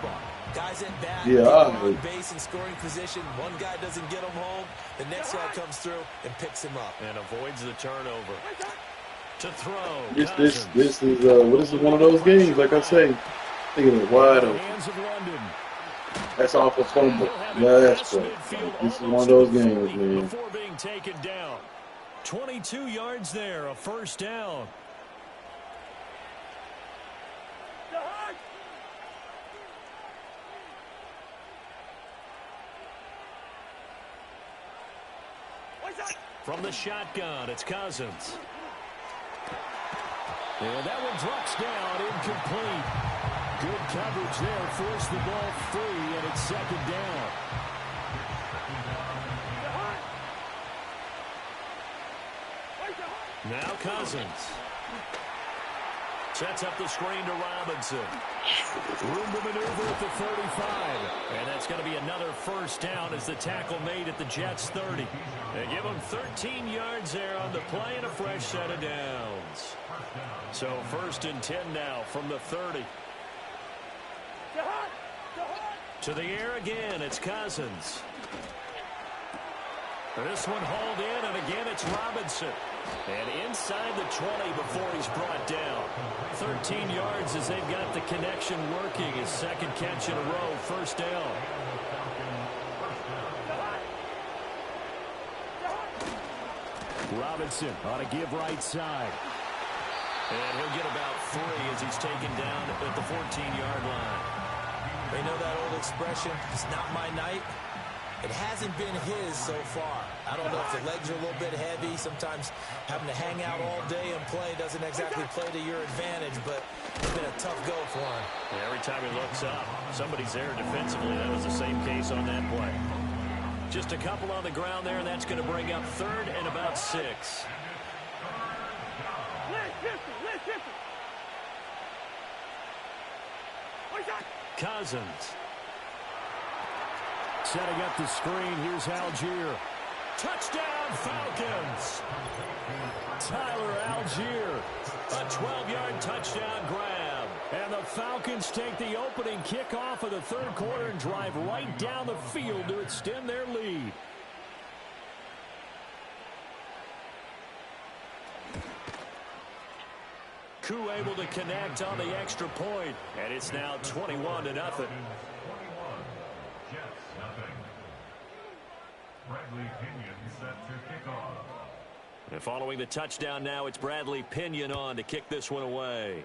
Yeah, all right. Base and scoring position. One guy doesn't get him home. The next guy comes through and picks him up. And avoids the turnover. To throw. This is one of those games, like I say. Thinking of wide open. Hands of London. That's off a fumble. Last play. This is one of those games, man. Before being taken down. 22 yards there, a first down. From the shotgun, it's Cousins. And that one drops down, incomplete. Good coverage there, forced the ball free, and it's second down. Now Cousins. Sets up the screen to Robinson. Room to maneuver at the 35. And that's going to be another first down as the tackle made at the Jets' 30. They give them 13 yards there on the play and a fresh set of downs. So 1st and 10 now from the 30. To the air again, it's Cousins. This one hauled in, and again it's Robinson. And inside the 20 before he's brought down. 13 yards as they've got the connection working. His second catch in a row, first down. Robinson on a give right side. And he'll get about 3 as he's taken down at the 14-yard line. They know that old expression, it's not my night. It hasn't been his so far. I don't know if the legs are a little bit heavy. Sometimes having to hang out all day and play doesn't exactly play to your advantage, but it's been a tough go for him. Yeah, every time he looks up, somebody's there defensively. That was the same case on that play. Just a couple on the ground there, and that's going to bring up 3rd and about 6. Cousins. Setting up the screen. Here's Algier. Touchdown, Falcons. Tyler Algier. A 12-yard touchdown grab. And the Falcons take the opening kickoff of the 3rd quarter and drive right down the field to extend their lead. Koo able to connect on the extra point, and it's now 21-0. And following the touchdown now, it's Bradley Pinion on to kick this one away.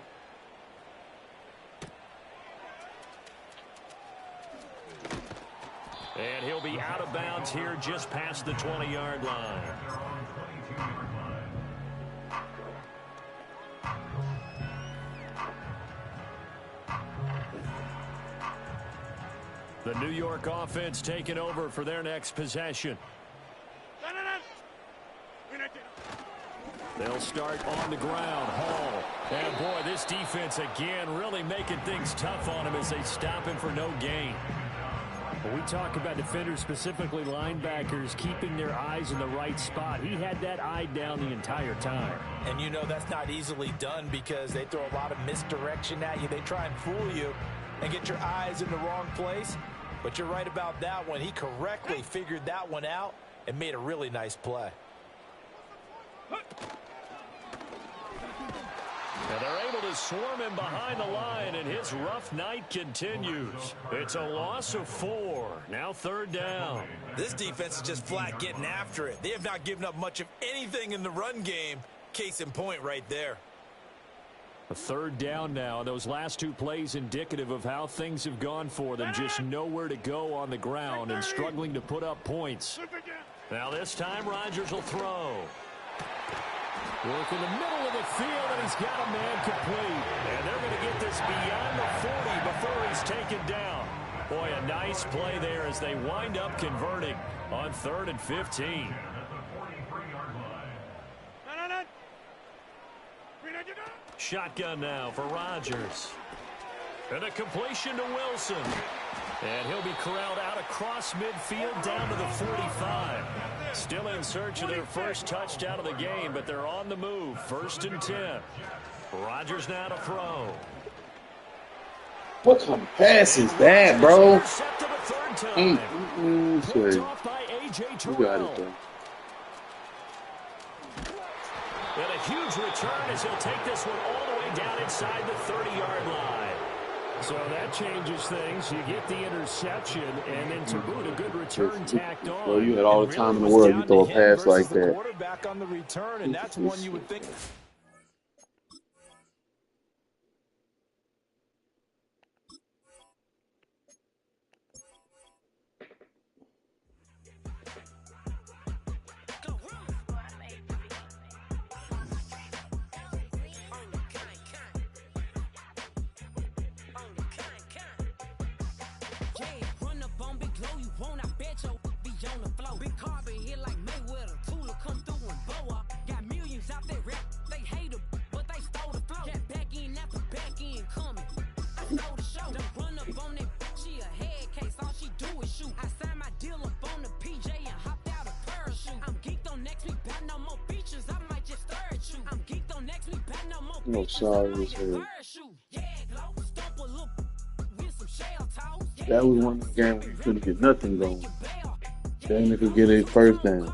And he'll be out of bounds here just past the 20-yard line. The New York offense taking over for their next possession. They'll start on the ground. Hall. And boy, this defense again really making things tough on him as they stop him for no gain. When we talk about defenders, specifically linebackers, keeping their eyes in the right spot, he had that eye down the entire time. And you know that's not easily done because they throw a lot of misdirection at you. They try and fool you and get your eyes in the wrong place. But you're right about that one. He correctly figured that one out and made a really nice play. And they're able to swarm him behind the line, and his rough night continues. It's a loss of 4. Now 3rd down. This defense is just flat getting after it. They have not given up much of anything in the run game. Case in point right there. A 3rd down now, and those last 2 plays indicative of how things have gone for them. Just nowhere to go on the ground and struggling to put up points. Now this time Rodgers will throw. Work in the middle of the field, and he's got a man complete. And they're going to get this beyond the 40 before he's taken down. Boy, a nice play there as they wind up converting on 3rd and 15. Shotgun now for Rodgers. And a completion to Wilson. And he'll be corralled out across midfield down to the 45. Still in search of their first touchdown of the game, but they're on the move. 1st and 10. Rodgers now to throw. What kind of pass is that, bro? Sorry. You got it, though. And a huge return as he'll take this one all the way down inside the 30-yard line. So that changes things. You get the interception, and then to boot, a good return tacked on. Well, you had all the time in the world. You throw a pass like that. Quarterback on the return, and that's one you would think. No, sorry, sir. That was one of the games we couldn't get nothing going. Then they could get a first down.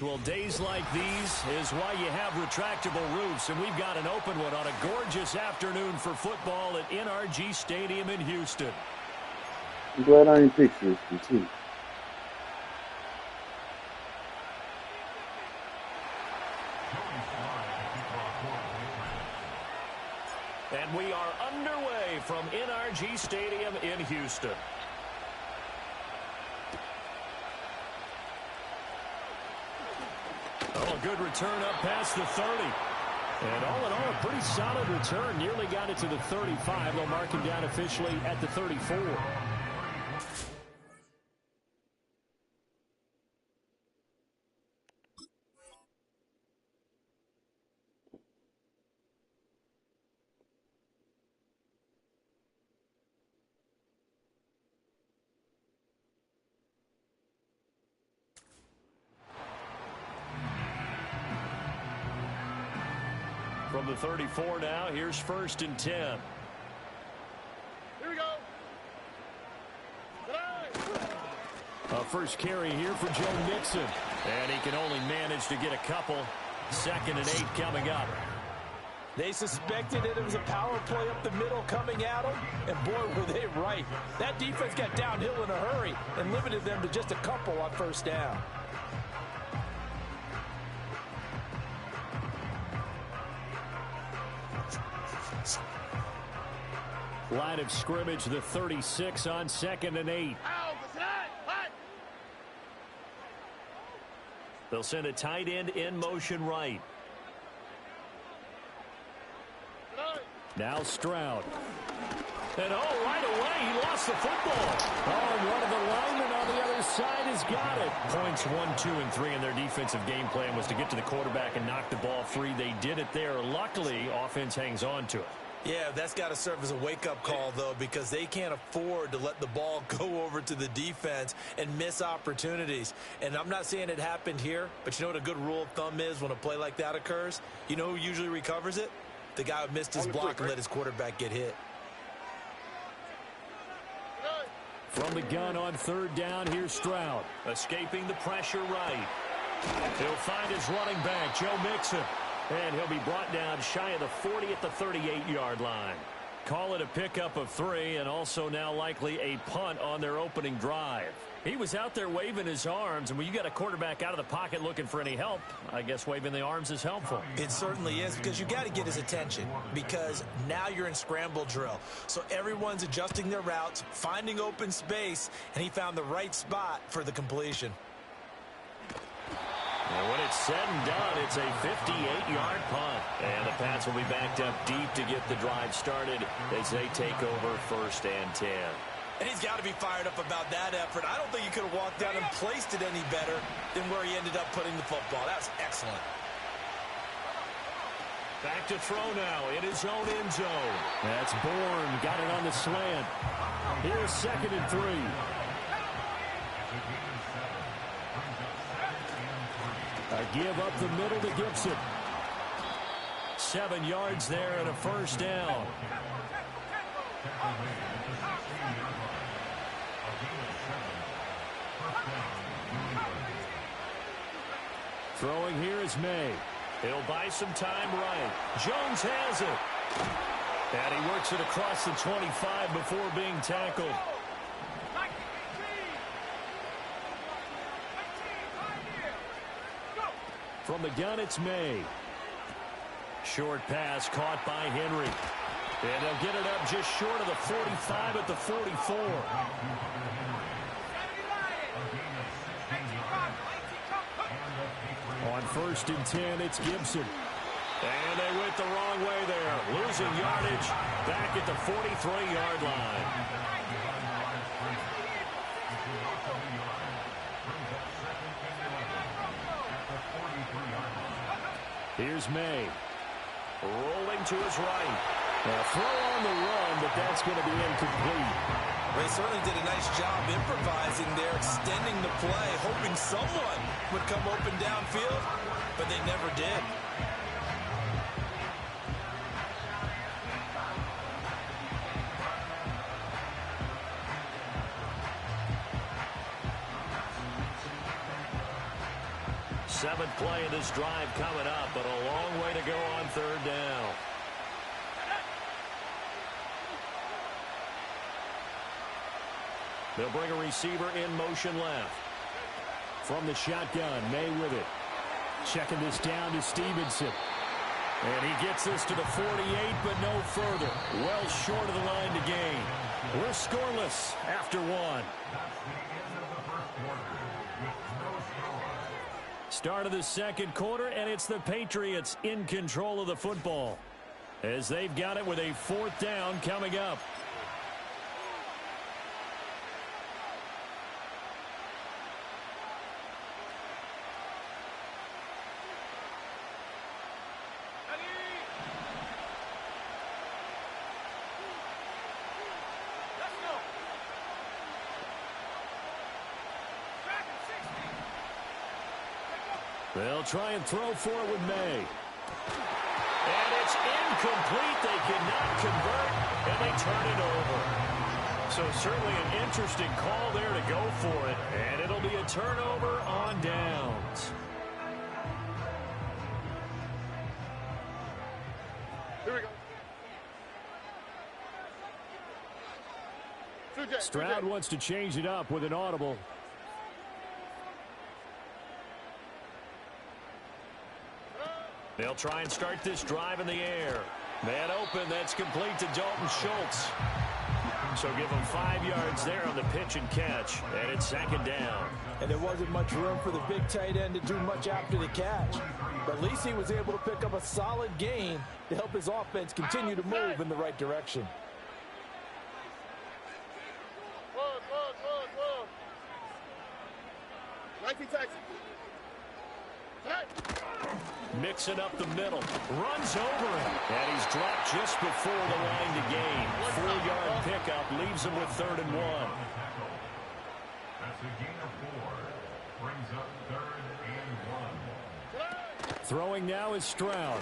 Well, days like these is why you have retractable roofs, and we've got an open one on a gorgeous afternoon for football at NRG Stadium in Houston. I'm glad I ain't picked this one, too. And we are underway from NRG Stadium in Houston. Oh, a good return up past the 30. And all in all, a pretty solid return. Nearly got it to the 35. They'll mark him down officially at the 34. From the 34 now, here's 1st and 10. Here we go. A first carry here for Joe Mixon. And he can only manage to get a couple. 2nd and 8 coming up. They suspected it was a power play up the middle coming at them, and boy, were they right. That defense got downhill in a hurry and limited them to just a couple on 1st down. Line of scrimmage, the 36 on 2nd and 8. They'll send a tight end in motion right. Now Stroud. And right away, he lost the football. Oh, one of the linemen on the other side has got it. Points 1, 2, and 3 in their defensive game plan was to get to the quarterback and knock the ball free. They did it there. Luckily, offense hangs on to it. Yeah, that's got to serve as a wake-up call, though, because they can't afford to let the ball go over to the defense and miss opportunities. And I'm not saying it happened here, but you know what a good rule of thumb is when a play like that occurs? You know who usually recovers it? The guy who missed his block and let his quarterback get hit. From the gun on 3rd down, here's Stroud. Escaping the pressure right. He'll find his running back, Joe Mixon. And he'll be brought down shy of the 40 at the 38-yard line. Call it a pickup of 3, and also now likely a punt on their opening drive. He was out there waving his arms, and when you got a quarterback out of the pocket looking for any help, I guess waving the arms is helpful. It certainly is, because you got to get his attention, because now you're in scramble drill. So everyone's adjusting their routes, finding open space, and he found the right spot for the completion. And when it's said and done, it's a 58-yard punt. And the Pats will be backed up deep to get the drive started as they take over 1st and 10. And he's got to be fired up about that effort. I don't think he could have walked down and placed it any better than where he ended up putting the football. That was excellent. Back to throw now in his own end zone. That's Bourne. Got it on the slant. Here's 2nd and 3. A give up the middle to Gibson. 7 yards there and a 1st down. Throwing here is May. He'll buy some time right. Jones has it. And he works it across the 25 before being tackled. From the gun, it's May. Short pass caught by Henry. And they'll get it up just short of the 45 at the 44. On 1st and 10, it's Gibson. And they went the wrong way there. Losing yardage back at the 43-yard line. Here's May. Rolling to his right. A throw on the run, but that's going to be incomplete. They certainly did a nice job improvising there, extending the play, hoping someone would come open downfield, but they never did. Seventh play of this drive coming up, but a long way to go on 3rd down. They'll bring a receiver in motion left. From the shotgun, May with it. Checking this down to Stevenson. And he gets this to the 48, but no further. Well short of the line to gain. We're scoreless after 1. Start of the 2nd quarter, and it's the Patriots in control of the football as they've got it with a 4th down coming up. They'll try and throw for it with May. And it's incomplete. They cannot convert, and they turn it over. So certainly an interesting call there to go for it, and it'll be a turnover on downs. Here we go. Stroud wants to change it up with an audible. They'll try and start this drive in the air. Man open, that's complete to Dalton Schultz. So give him 5 yards there on the pitch and catch, and it's 2nd down. And there wasn't much room for the big tight end to do much after the catch. But at least he was able to pick up a solid gain to help his offense continue to move in the right direction. Whoa. 19 taxi. Mixing up the middle. Runs over him. And he's dropped just before the line to gain. 4-yard pickup leaves him with 3rd and 1. That's a gain of 4. Brings up 3rd and 1. Throwing now is Stroud.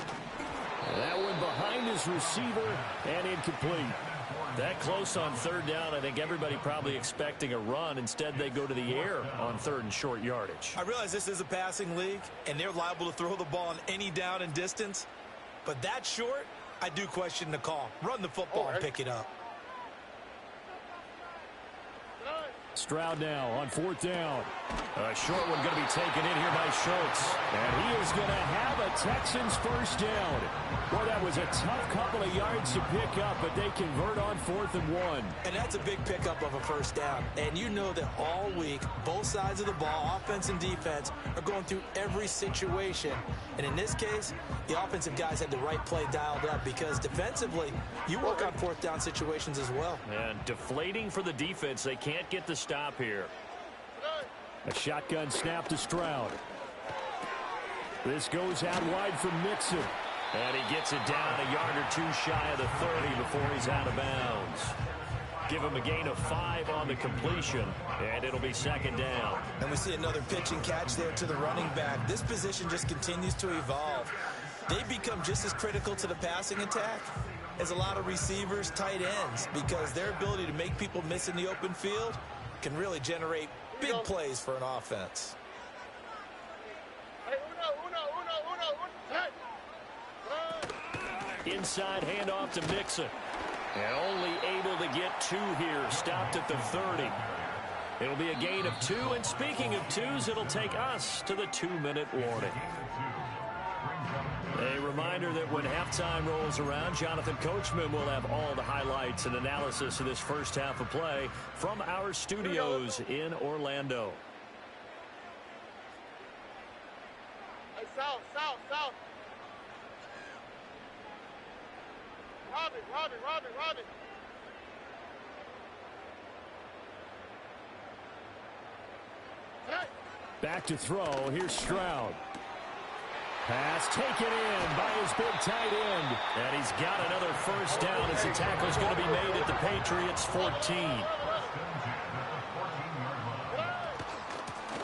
That one behind his receiver and incomplete. That close on 3rd down, I think everybody probably expecting a run. Instead, they go to the air on 3rd and short yardage. I realize this is a passing league, and they're liable to throw the ball on any down and distance. But that short, I do question the call. Run the football and pick it up. Stroud now on 4th down. A short one going to be taken in here by Schultz. And he is going to have a Texans 1st down. Well, that was a tough couple of yards to pick up, but they convert on 4th and 1. And that's a big pickup of a 1st down. And you know that all week, both sides of the ball, offense and defense, are going through every situation. And in this case, the offensive guys had the right play dialed up because defensively, you work on 4th down situations as well. And deflating for the defense. They can't get the stop here. A shotgun snap to Stroud. This goes out wide for Mixon. And he gets it down a yard or 2 shy of the 30 before he's out of bounds. Give him a gain of 5 on the completion, and it'll be 2nd down. And we see another pitch and catch there to the running back. This position just continues to evolve. They become just as critical to the passing attack as a lot of receivers, tight ends, because their ability to make people miss in the open field can really generate big plays for an offense. Inside handoff to Mixon. And only able to get 2 here. Stopped at the 30. It'll be a gain of 2. And speaking of 2s, it'll take us to the 2-minute warning. A reminder that when halftime rolls around, Jonathan Coachman will have all the highlights and analysis of this first half of play from our studios in Orlando. Hey, south. Robbie. Hey. Back to throw. Here's Stroud. Pass taken in by his big tight end. And he's got another first down as the tackle's going to be made at the Patriots' 14.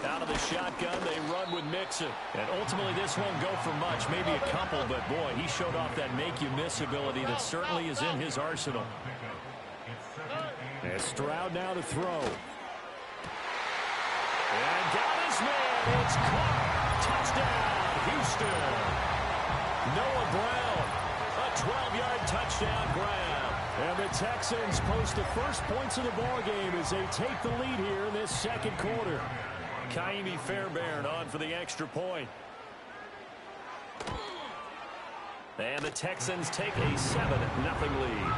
Out of the shotgun, they run with Mixon. And ultimately, this won't go for much, maybe a couple, but boy, he showed off that make-you-miss ability that certainly is in his arsenal. And Stroud now to throw. And got his man. It's caught. Touchdown, Houston. Noah Brown, a 12-yard touchdown grab. And the Texans post the first points of the ballgame as they take the lead here in this second quarter. Kaimi Fairbairn on for the extra point. And the Texans take a 7-0 lead.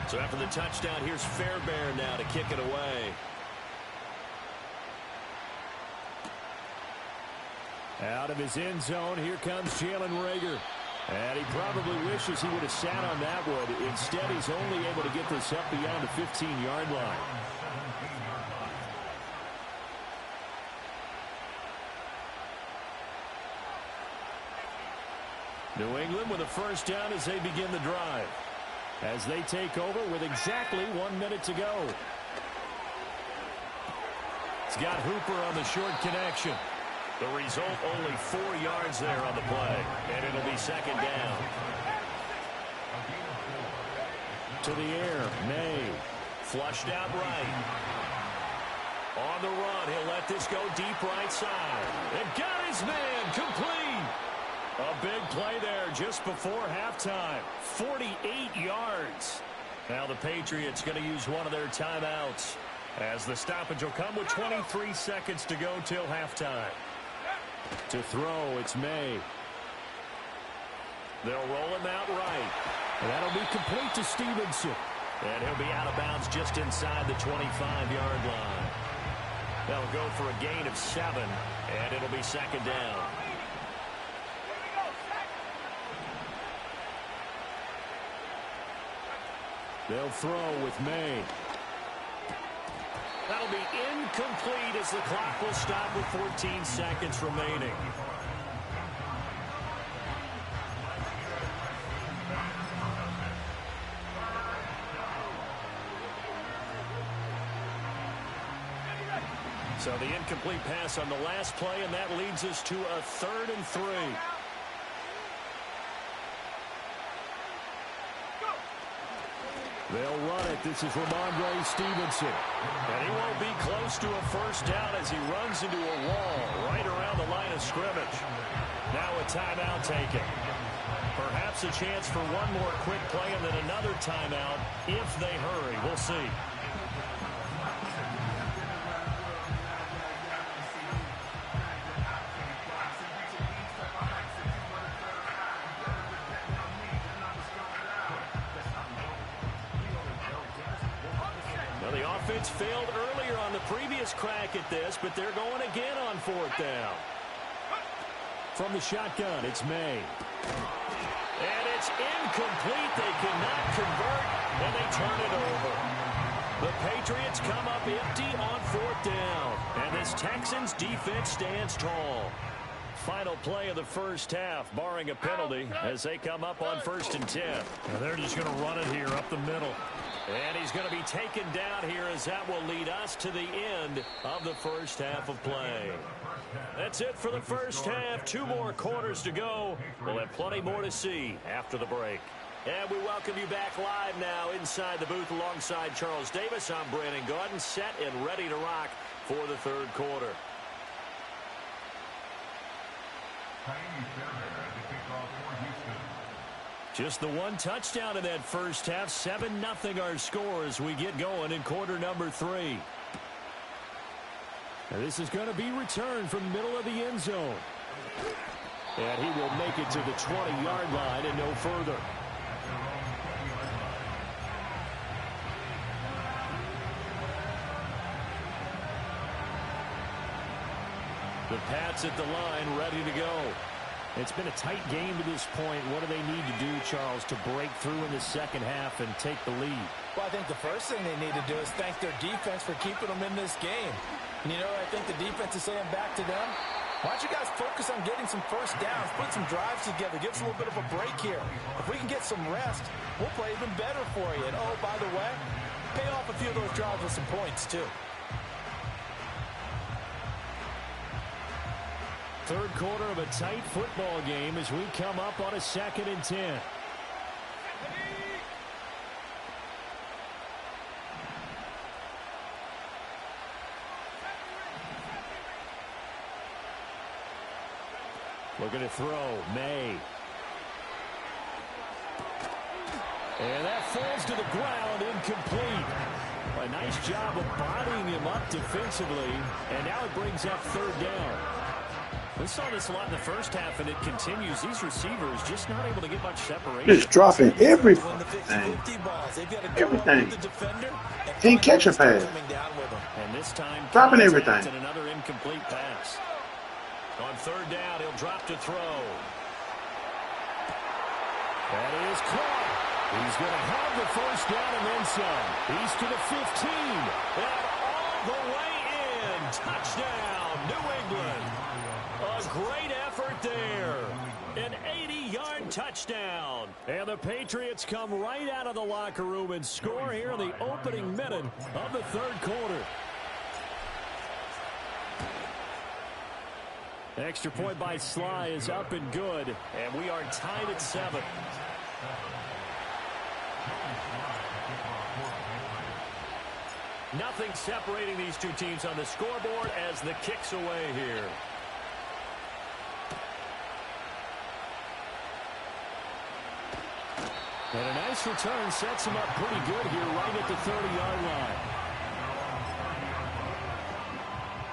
So after the touchdown, here's Fairbairn now to kick it away. Out of his end zone, here comes Jalen Reagor. And he probably wishes he would have sat on that one. Instead, he's only able to get this up beyond the 15-yard line. New England with a first down as they begin the drive. As they take over with exactly 1 minute to go. It's got Hooper on the short connection. The result, only 4 yards there on the play. And it'll be second down. To the air, May. Flushed out right. On the run, he'll let this go deep right side. And got his man complete. A big play there just before halftime. 48 yards. Now the Patriots going to use one of their timeouts. As the stoppage will come with 23 seconds to go till halftime. To throw, it's May. They'll roll him out right. And that'll be complete to Stevenson. And he'll be out of bounds just inside the 25-yard line. That'll go for a gain of 7, and it'll be second down. They'll throw with May. That'll be incomplete as the clock will stop with 14 seconds remaining. So the incomplete pass on the last play, and that leads us to a 3rd and 3. They'll run it. This is Ramondre Stevenson. And he won't be close to a first down as he runs into a wall right around the line of scrimmage. Now a timeout taken. Perhaps a chance for one more quick play and then another timeout if they hurry. We'll see. Offense failed earlier on the previous crack at this, but they're going again on 4th down. From the shotgun, it's May. And it's incomplete. They cannot convert, and they turn it over. The Patriots come up empty on 4th down, and this Texans defense stands tall. Final play of the first half, barring a penalty, as they come up on 1st and 10. And they're just going to run it here up the middle. And he's going to be taken down here as that will lead us to the end of the first half of play. That's it for the first half. 2 more quarters to go. We'll have plenty more to see after the break. And we welcome you back live now inside the booth alongside Charles Davis. I'm Brandon Gaudin, set and ready to rock for the third quarter. Just the one touchdown in that first half. 7-0 our score as we get going in quarter number 3. And this is going to be returned from the middle of the end zone. And he will make it to the 20-yard line and no further. The Pats at the line, ready to go. It's been a tight game to this point. What do they need to do, Charles, to break through in the second half and take the lead? Well, I think the first thing they need to do is thank their defense for keeping them in this game. And you know what I think the defense is saying back to them? Why don't you guys focus on getting some first downs, put some drives together, give us a little bit of a break here. If we can get some rest, we'll play even better for you. And, oh, by the way, pay off a few of those drives with some points, too. Third quarter of a tight football game as we come up on a 2nd and 10. Looking to throw. May. And that falls to the ground, incomplete. A nice job of bodying him up defensively. And now it brings up third down. We saw this a lot in the first half, and it continues. These receivers just not able to get much separation. Just dropping everything. Everything. Can't catch a pass. And this time, dropping everything. And another incomplete pass. On third down, he'll drop to throw. That is caught. He's going to have the first down and then some. He's to the 15. And all the way in. Touchdown, New England. A great effort there. An 80-yard touchdown. And the Patriots come right out of the locker room and score here in the opening minute of the third quarter. Extra point by Sly is up and good. And we are tied at 7. Nothing separating these two teams on the scoreboard as the kick's away here. And a nice return sets him up pretty good here right at the 30-yard line.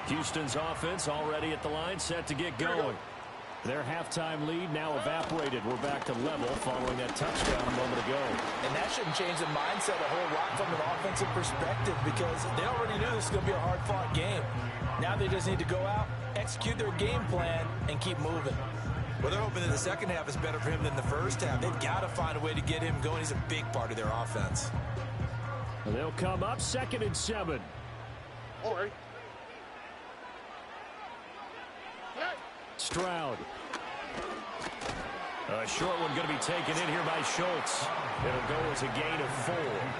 Houston's offense already at the line, set to get going. Their halftime lead now evaporated. We're back to level following that touchdown a moment ago. And that shouldn't change the mindset a whole lot from an offensive perspective because they already knew this was going to be a hard-fought game. Now they just need to go out, execute their game plan, and keep moving. Well, they're hoping that the second half is better for him than the first half. They've got to find a way to get him going. He's a big part of their offense. They'll come up 2nd and 7. All right. Stroud. A short one going to be taken in here by Schultz. It'll go as a gain of 4.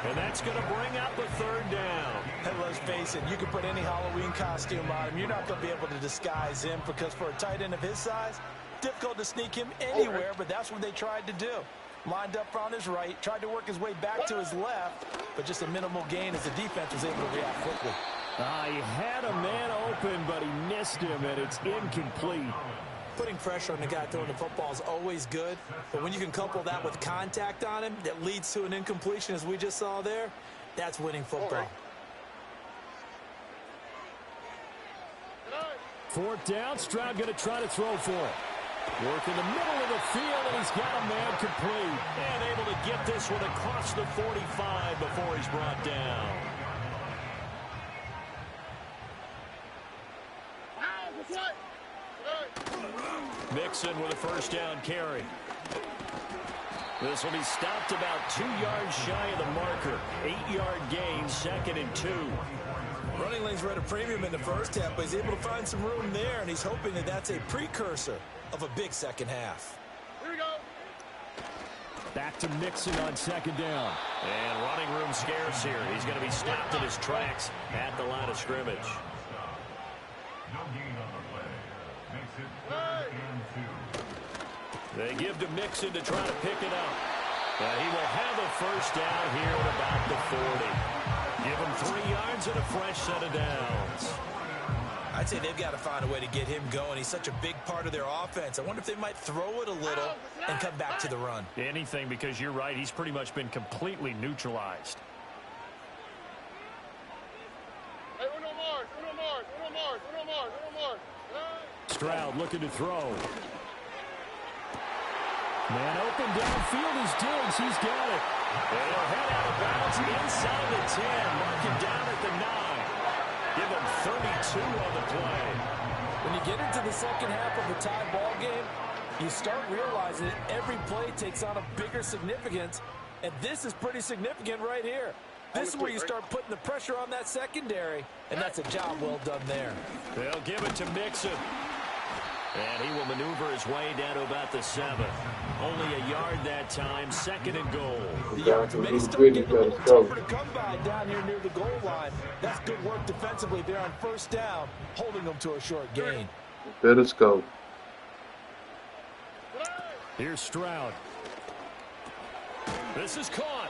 And that's going to bring up the third down. And let's face it, you can put any Halloween costume on him. You're not going to be able to disguise him because for a tight end of his size, difficult to sneak him anywhere, but that's what they tried to do. Lined up on his right, tried to work his way back to his left, but just a minimal gain as the defense was able to react quickly. He had a man open, but he missed him, and it's incomplete. Putting pressure on the guy throwing the football is always good, but when you can couple that with contact on him that leads to an incompletion, as we just saw there, that's winning football. Fourth down, Stroud going to try to throw for it. Work in the middle of the field, and he's got a man complete. And able to get this one across the 45 before he's brought down. Mixon with a first down carry. This will be stopped about 2 yards shy of the marker. 8-yard gain, 2nd and 2. Running lanes were at a premium in the first half, but he's able to find some room there, and he's hoping that that's a precursor of a big second half. Here we go. Back to Mixon on 2nd down. And running room scarce here. He's going to be stopped in his tracks at the line of scrimmage. No gain on the play. Makes it 3rd and 2. They give to Mixon to try to pick it up. He will have a first down here at about the 40. Give him 3 yards and a fresh set of downs. I'd say they've got to find a way to get him going. He's such a big part of their offense. I wonder if they might throw it a little and come back to the run. Anything, because you're right. He's pretty much been completely neutralized. Stroud looking to throw. Man open downfield is Diggs. He's got it. They'll head out of bounds inside the 10. Mark him down at the 9. Give him 32 on the play. When you get into the second half of a tie ball game, you start realizing that every play takes on a bigger significance, and this is pretty significant right here. This is where you start putting the pressure on that secondary, and that's a job well done there. They'll give it to Mixon. And he will maneuver his way down to about the 7. Only a yard that time, 2nd and goal. The yards may start getting a little tougher to come by down here near the goal line. That's good work defensively there on first down, holding them to a short gain. Let us go. Here's Stroud. This is caught.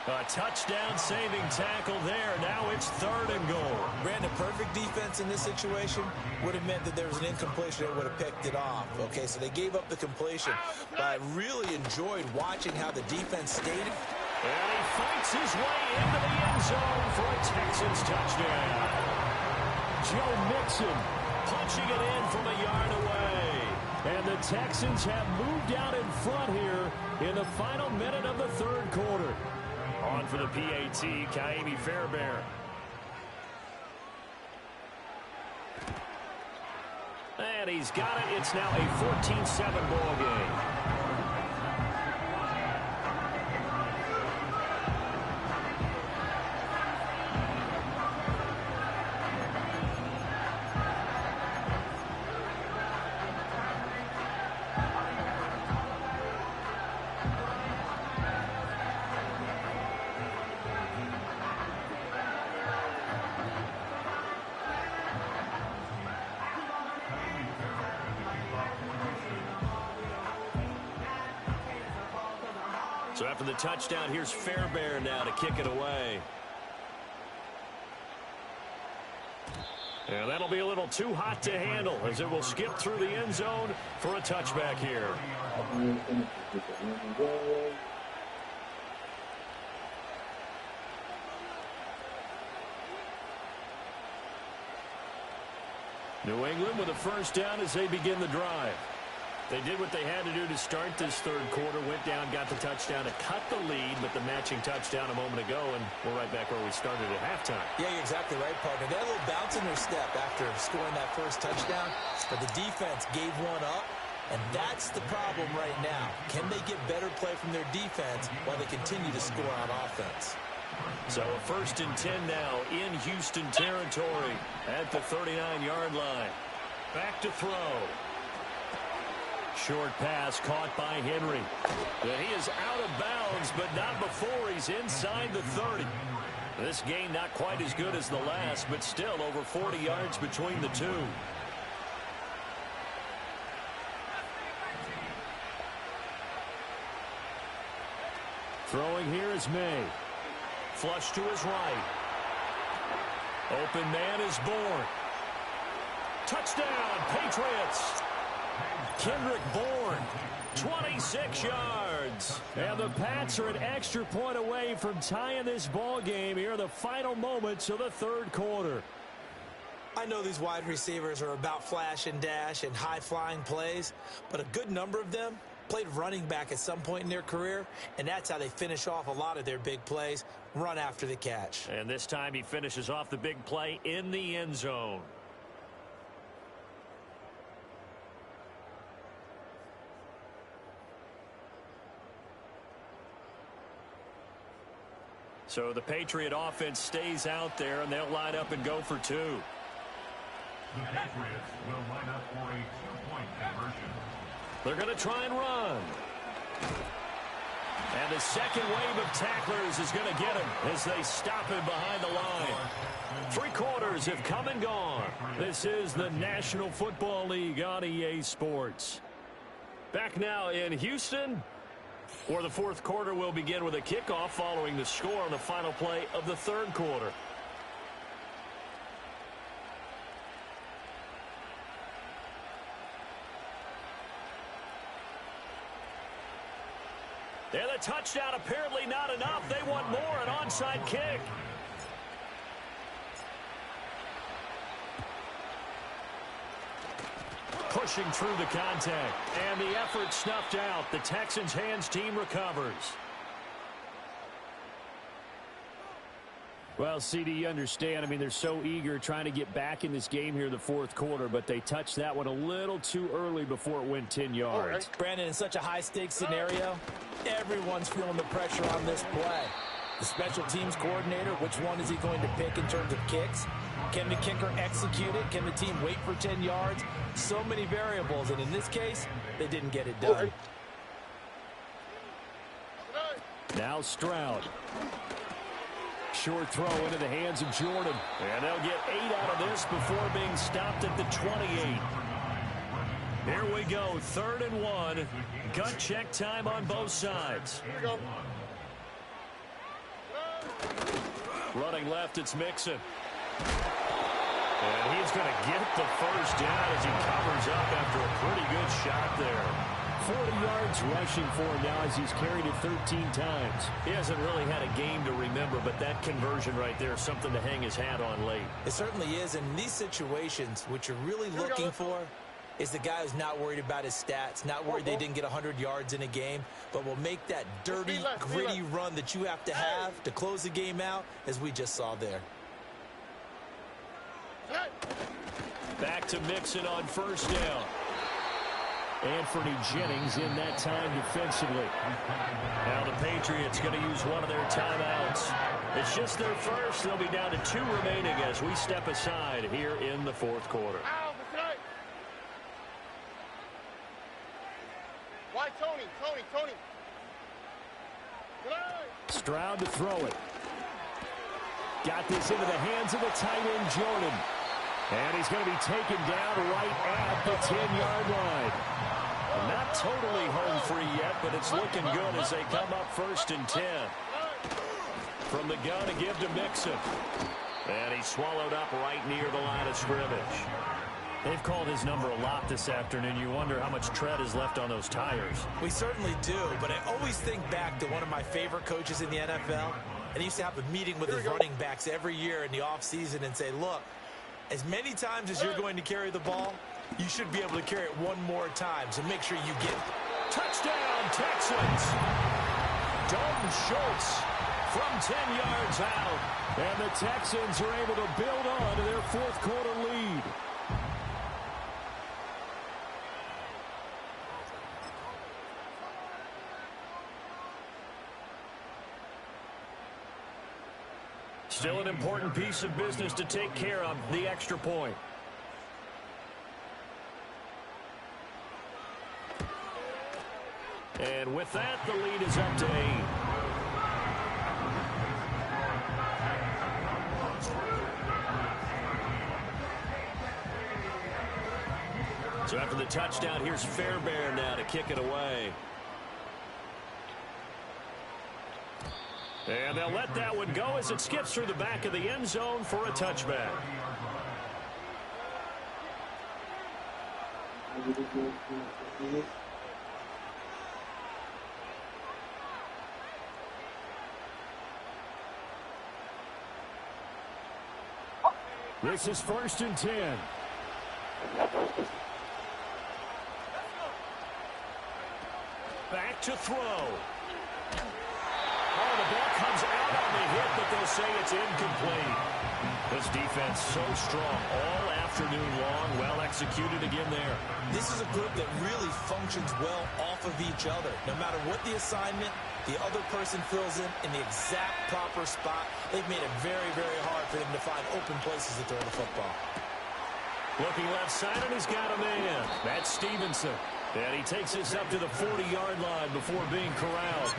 A touchdown-saving tackle there. Now it's 3rd and goal. Brandon, perfect defense in this situation would have meant that there was an incompletion that would have picked it off. Okay, so they gave up the completion. But I really enjoyed watching how the defense stayed. And he fights his way into the end zone for a Texans touchdown. Joe Mixon punching it in from a yard away. And the Texans have moved out in front here in the final minute of the 3rd quarter. On for the PAT, Kaimi Fairbairn. And he's got it. It's now a 14-7 ball game. So after the touchdown, here's Fairbairn now to kick it away. And that'll be a little too hot to handle as it will skip through the end zone for a touchback here. New England with a first down as they begin the drive. They did what they had to do to start this 3rd quarter, went down, got the touchdown to cut the lead, but the matching touchdown a moment ago, and we're right back where we started at halftime. Yeah, you're exactly right, partner. They had a little bounce in their step after scoring that first touchdown, but the defense gave one up, and that's the problem right now. Can they get better play from their defense while they continue to score on offense? So a 1st and 10 now in Houston territory at the 39-yard line. Back to throw. Short pass caught by Henry. He is out of bounds, but not before he's inside the 30. This gain not quite as good as the last, but still over 40 yards between the two. Throwing here is May. Flush to his right. Open man is Bourne. Touchdown, Patriots. Kendrick Bourne, 26 yards. And the Pats are an extra point away from tying this ball game here in the final moments of the 3rd quarter. I know these wide receivers are about flash and dash and high-flying plays, but a good number of them played running back at some point in their career, and that's how they finish off a lot of their big plays, run after the catch. And this time he finishes off the big play in the end zone. So the Patriot offense stays out there, and they'll line up and go for 2. The Patriots will line up for a 2-point conversion. They're going to try and run. And the second wave of tacklers is going to get him as they stop him behind the line. 3 quarters have come and gone. This is the National Football League on EA Sports. Back now in Houston. For the fourth quarter, we'll begin with a kickoff following the score on the final play of the third quarter. And the touchdown apparently not enough. They want more, an onside kick. Pushing through the contact. And the effort snuffed out. The Texans' hands team recovers. Well, CD, you understand. I mean, they're so eager trying to get back in this game here in the fourth quarter, but they touched that one a little too early before it went 10 yards. Brandon, in such a high-stakes scenario, everyone's feeling the pressure on this play. The special teams coordinator, which one is he going to pick in terms of kicks? Can the kicker execute it? Can the team wait for 10 yards? So many variables, and in this case, they didn't get it done. Now Stroud. Short throw into the hands of Jordan. And they'll get 8 out of this before being stopped at the 28. Here we go, 3rd and 1. Gut check time on both sides. Running left, it's Mixon. And he's going to get the first down as he covers up after a pretty good shot there. 40 yards rushing for him now as he's carried it 13 times. He hasn't really had a game to remember, but that conversion right there is something to hang his hat on late. It certainly is. In these situations, what you're really looking for is the guy who's not worried about his stats, not worried they didn't get 100 yards in a game, but will make that dirty, gritty run that you have to close the game out, as we just saw there. Back to Mixon on first down. Anthony Jennings in that time defensively. Now the Patriots going to use one of their timeouts. It's just their first. They'll be down to 2 remaining as we step aside here in the fourth quarter. Why Tony? Stroud to throw it. Got this into the hands of the tight end, Jordan. And he's going to be taken down right at the 10-yard line. Not totally home free yet, but it's looking good as they come up 1st and 10. From the gun to give to Mixon. And he's swallowed up right near the line of scrimmage. They've called his number a lot this afternoon. You wonder how much tread is left on those tires. We certainly do, but I always think back to one of my favorite coaches in the NFL. And he used to have a meeting with his running backs every year in the offseason and say, look, as many times as you're going to carry the ball, you should be able to carry it one more time, so make sure you get it. Touchdown, Texans! Dalton Schultz from 10 yards out. And the Texans are able to build on to their fourth quarter lead. Still an important piece of business to take care of, the extra point. And with that, the lead is up to 8. So after the touchdown, here's Fairbairn now to kick it away. And they'll let that one go as it skips through the back of the end zone for a touchback. This is 1st and 10. Back to throw. Oh, the ball comes out on the hit, but they'll say it's incomplete. This defense so strong all afternoon long. Well executed again there. This is a group that really functions well off of each other. No matter what the assignment, the other person fills in the exact proper spot. They've made it very, very hard for them to find open places to throw the football. Looking left side, and he's got a man. That's Stevenson. And he takes this up to the 40-yard line before being corralled.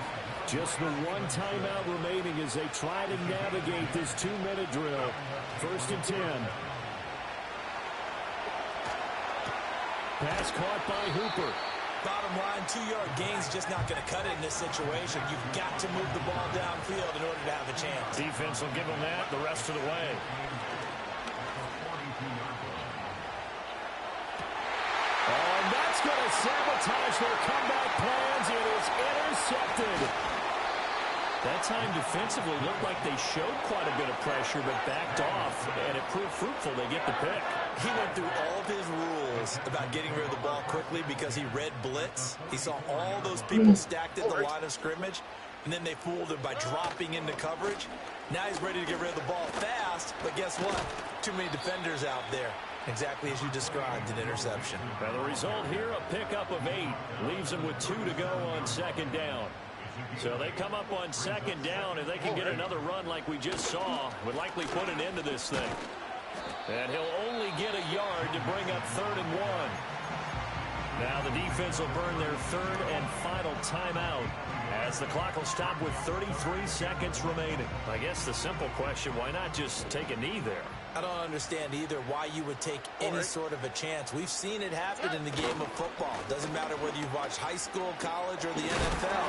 Just the one timeout remaining as they try to navigate this 2-minute drill. 1st and 10. Pass caught by Hooper. Bottom line, 2-yard gain's just not going to cut it in this situation. You've got to move the ball downfield in order to have a chance. Defense will give them that the rest of the way. Oh, and that's going to sabotage their comeback plans. It is intercepted. That time defensively looked like they showed quite a bit of pressure but backed off, and it proved fruitful. They get the pick. He went through all of his rules about getting rid of the ball quickly because he read blitz. He saw all those people stacked at the line of scrimmage, and then they fooled him by dropping into coverage. Now he's ready to get rid of the ball fast, but guess what? Too many defenders out there. Exactly as you described, an interception. Well, the result here, a pickup of 8. Leaves them with 2 to go on second down. So they come up on second down. If they can get another run like we just saw, would likely put an end to this thing. And he'll only get a yard to bring up 3rd and 1. Now the defense will burn their 3rd and final timeout as the clock will stop with 33 seconds remaining. I guess the simple question, why not just take a knee there? I don't understand either why you would take any sort of a chance. We've seen it happen in the game of football. Doesn't matter whether you've watched high school, college, or the NFL.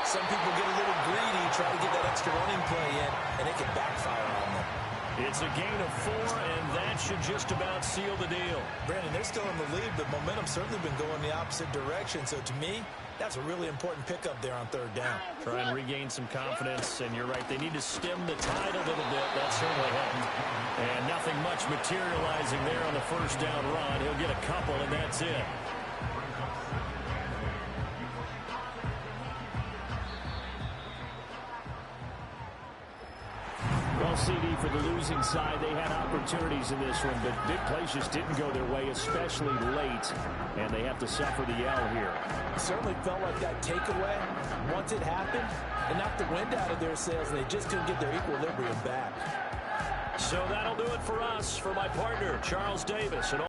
Some people get a little greedy, try to get that extra running play in, and it can backfire on them. It's a gain of 4, and that should just about seal the deal. Brandon, they're still in the lead, but momentum's certainly been going the opposite direction. So to me, that's a really important pickup there on 3rd down. Try and regain some confidence, and you're right, they need to stem the tide a little bit. That certainly helped. And nothing much materializing there on the 1st down run. He'll get a couple, and that's it. Well, CD, for the losing side, they had opportunities in this one, but big plays just didn't go their way, especially late, and they have to suffer the L here. It certainly felt like that takeaway, once it happened, it knocked the wind out of their sails, and they just couldn't get their equilibrium back. So that'll do it for us. For my partner, Charles Davis, and